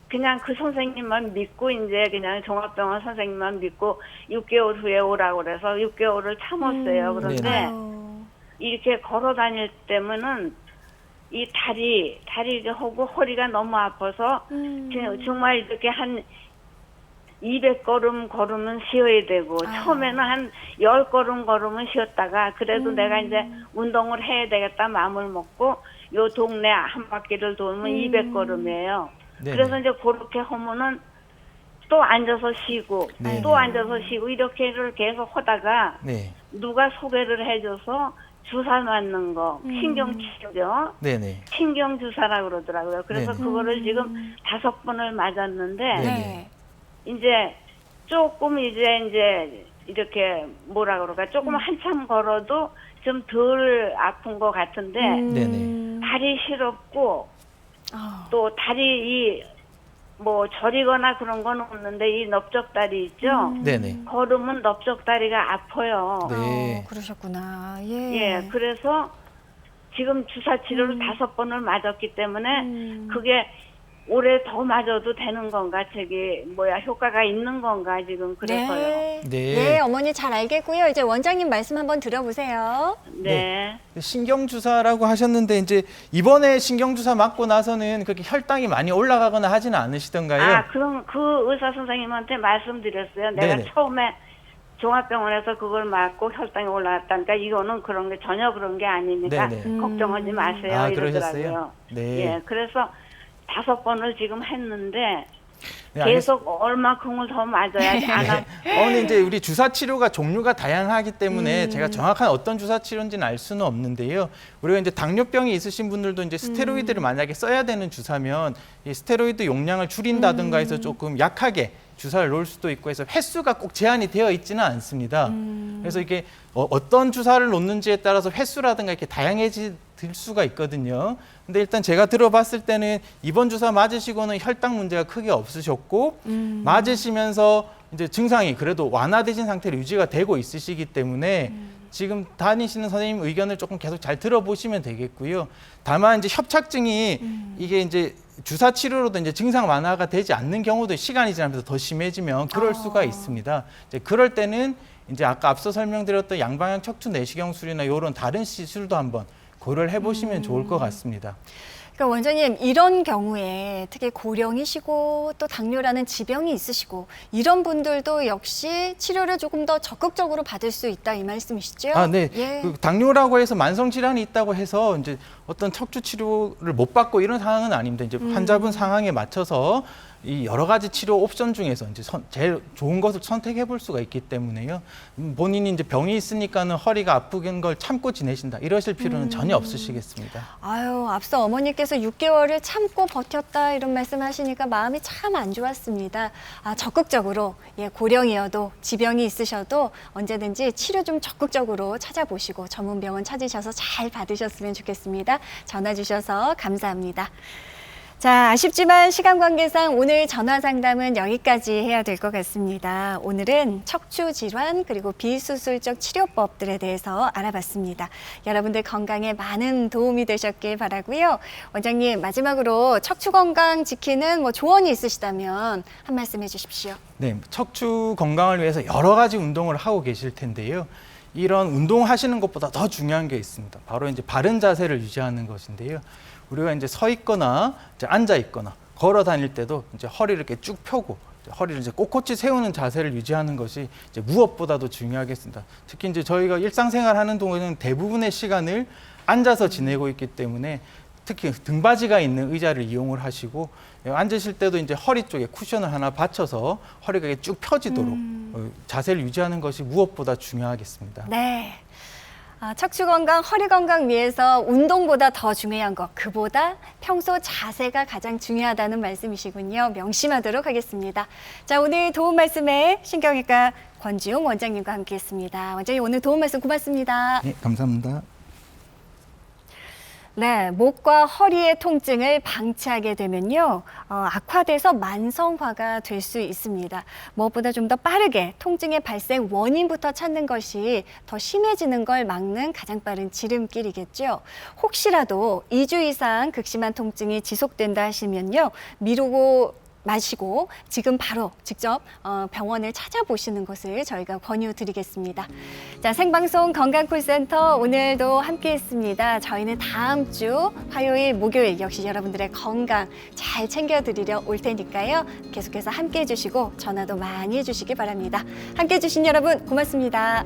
Speaker 5: 그냥 그 선생님만 믿고 이제 그냥 종합병원 선생님만 믿고 6개월 후에 오라고 그래서 6개월을 참았어요. 그런데
Speaker 2: 네네.
Speaker 1: 아유.
Speaker 5: 이렇게 걸어 다닐 때면은 이 다리 하고 허리가 너무 아파서 정말 이렇게 한 200걸음 걸으면 쉬어야 되고 처음에는 한 10걸음 걸으면 쉬었다가 그래도 내가 이제 운동을 해야 되겠다 마음을 먹고 요 동네 한 바퀴를 돌면 200걸음이에요.
Speaker 2: 네네.
Speaker 5: 그래서 이제 그렇게 하면은 또 앉아서 쉬고
Speaker 2: 네네.
Speaker 5: 또 앉아서 쉬고 이렇게를 계속 하다가
Speaker 2: 네,
Speaker 5: 누가 소개를 해줘서 주사 맞는 거 신경치료죠.
Speaker 2: 네, 네.
Speaker 5: 신경주사라고 그러더라고요. 그래서
Speaker 2: 네네.
Speaker 5: 그거를 지금 5번을 맞았는데
Speaker 1: 네.
Speaker 5: 이제 조금 이제 이렇게 뭐라 그럴까 조금 한참 걸어도 좀 덜 아픈 것 같은데
Speaker 2: 네네.
Speaker 5: 다리 시렵고
Speaker 1: 아.
Speaker 5: 또 다리 뭐 저리거나 그런 건 없는데 이 넓적다리 있죠.
Speaker 2: 네네.
Speaker 5: 걸으면 넓적다리가 아파요.
Speaker 2: 네.
Speaker 1: 그러셨구나. 예.
Speaker 5: 예, 그래서 지금 주사 치료를 5번을 맞았기 때문에 그게 올해 더 맞아도 되는 건가? 저기 뭐야 효과가 있는 건가 지금 그래서요.
Speaker 1: 네.
Speaker 2: 네.
Speaker 1: 네, 어머니 잘 알겠고요. 이제 원장님 말씀 한번 들어보세요.
Speaker 5: 네.
Speaker 2: 신경주사라고 하셨는데 이제 이번에 신경주사 맞고 나서는 그렇게 혈당이 많이 올라가거나 하지는 않으시던가요?
Speaker 5: 아, 그럼 그 의사 선생님한테 말씀드렸어요. 내가
Speaker 2: 네네.
Speaker 5: 처음에 종합병원에서 그걸 맞고 혈당이 올라갔다니까 이거는 그런 게 전혀 그런 게 아니니까
Speaker 2: 네네.
Speaker 5: 걱정하지 마세요.
Speaker 2: 아,
Speaker 5: 이러더라고요.
Speaker 2: 그러셨어요? 네.
Speaker 5: 예, 그래서 5번을 지금 했는데
Speaker 2: 네,
Speaker 5: 계속 얼마큼을 더 맞아야지 안 하.
Speaker 2: 근데 이제 우리 주사 치료가 종류가 다양하기 때문에 제가 정확한 어떤 주사 치료인지는 알 수는 없는데요. 우리가 이제 당뇨병이 있으신 분들도 이제 스테로이드를 만약에 써야 되는 주사면 이 스테로이드 용량을 줄인다든가 해서 조금 약하게 주사를 놓을 수도 있고 해서 횟수가 꼭 제한이 되어 있지는 않습니다. 그래서 이게 어떤 주사를 놓는지에 따라서 횟수라든가 이렇게 다양해질 수가 있거든요. 근데 일단 제가 들어봤을 때는 이번 주사 맞으시고는 혈당 문제가 크게 없으셨고 맞으시면서 이제 증상이 그래도 완화되신 상태로 유지가 되고 있으시기 때문에 지금 다니시는 선생님 의견을 조금 계속 잘 들어보시면 되겠고요. 다만 이제 협착증이 이게 이제 주사 치료로도 이제 증상 완화가 되지 않는 경우도 시간이 지나면서 더 심해지면 그럴 수가 있습니다. 이제 그럴 때는 이제 아까 앞서 설명드렸던 양방향 척추 내시경술이나 이런 다른 시술도 한번 고려를 해보시면 좋을 것 같습니다.
Speaker 1: 그러니까 원장님 이런 경우에 특히 고령이시고 또 당뇨라는 지병이 있으시고 이런 분들도 역시 치료를 조금 더 적극적으로 받을 수 있다 이 말씀이시죠?
Speaker 2: 아, 네.
Speaker 1: 예.
Speaker 2: 그 당뇨라고 해서 만성 질환이 있다고 해서 이제 어떤 척추 치료를 못 받고 이런 상황은 아닙니다. 이제 환자분 상황에 맞춰서 이 여러 가지 치료 옵션 중에서 이제 제일 좋은 것을 선택해 볼 수가 있기 때문에요. 본인이 이제 병이 있으니까는 허리가 아픈 걸 참고 지내신다 이러실 필요는 전혀 없으시겠습니다.
Speaker 1: 아유, 앞서 어머니께서 6개월을 참고 버텼다 이런 말씀하시니까 마음이 참 안 좋았습니다. 아, 적극적으로 예, 고령이어도 지병이 있으셔도 언제든지 치료 좀 적극적으로 찾아보시고 전문 병원 찾으셔서 잘 받으셨으면 좋겠습니다. 전화 주셔서 감사합니다. 자, 아쉽지만 시간 관계상 오늘 전화 상담은 여기까지 해야 될 것 같습니다. 오늘은 척추 질환 그리고 비수술적 치료법들에 대해서 알아봤습니다. 여러분들 건강에 많은 도움이 되셨길 바라고요. 원장님, 마지막으로 척추 건강 지키는 조언이 있으시다면 한 말씀 해주십시오.
Speaker 2: 네, 척추 건강을 위해서 여러 가지 운동을 하고 계실 텐데요. 이런 운동하시는 것보다 더 중요한 게 있습니다. 바로 이제 바른 자세를 유지하는 것인데요. 우리가 이제 서 있거나 이제 앉아 있거나 걸어 다닐 때도 이제 허리를 이렇게 쭉 펴고 허리를 이제 꼿꼿이 세우는 자세를 유지하는 것이 이제 무엇보다도 중요하겠습니다. 특히 이제 저희가 일상생활 하는 동안은 대부분의 시간을 앉아서 지내고 있기 때문에 특히 등받이가 있는 의자를 이용을 하시고 앉으실 때도 이제 허리 쪽에 쿠션을 하나 받쳐서 허리가 이렇게 쭉 펴지도록 자세를 유지하는 것이 무엇보다 중요하겠습니다.
Speaker 1: 네. 척추 건강, 허리 건강 위해서 운동보다 더 중요한 것, 그보다 평소 자세가 가장 중요하다는 말씀이시군요. 명심하도록 하겠습니다. 자, 오늘 도움 말씀에 신경외과 권지용 원장님과 함께했습니다. 원장님 오늘 도움 말씀 고맙습니다.
Speaker 2: 네, 감사합니다.
Speaker 1: 네, 목과 허리의 통증을 방치하게 되면요, 악화돼서 만성화가 될 수 있습니다. 무엇보다 좀 더 빠르게 통증의 발생 원인부터 찾는 것이 더 심해지는 걸 막는 가장 빠른 지름길이겠죠. 혹시라도 2주 이상 극심한 통증이 지속된다 하시면요, 미루고 마시고 지금 바로 직접 병원을 찾아보시는 것을 저희가 권유드리겠습니다. 자, 생방송 건강콜센터 오늘도 함께했습니다. 저희는 다음 주 화요일, 목요일 역시 여러분들의 건강 잘 챙겨드리려 올 테니까요. 계속해서 함께해 주시고 전화도 많이 해주시기 바랍니다. 함께해 주신 여러분 고맙습니다.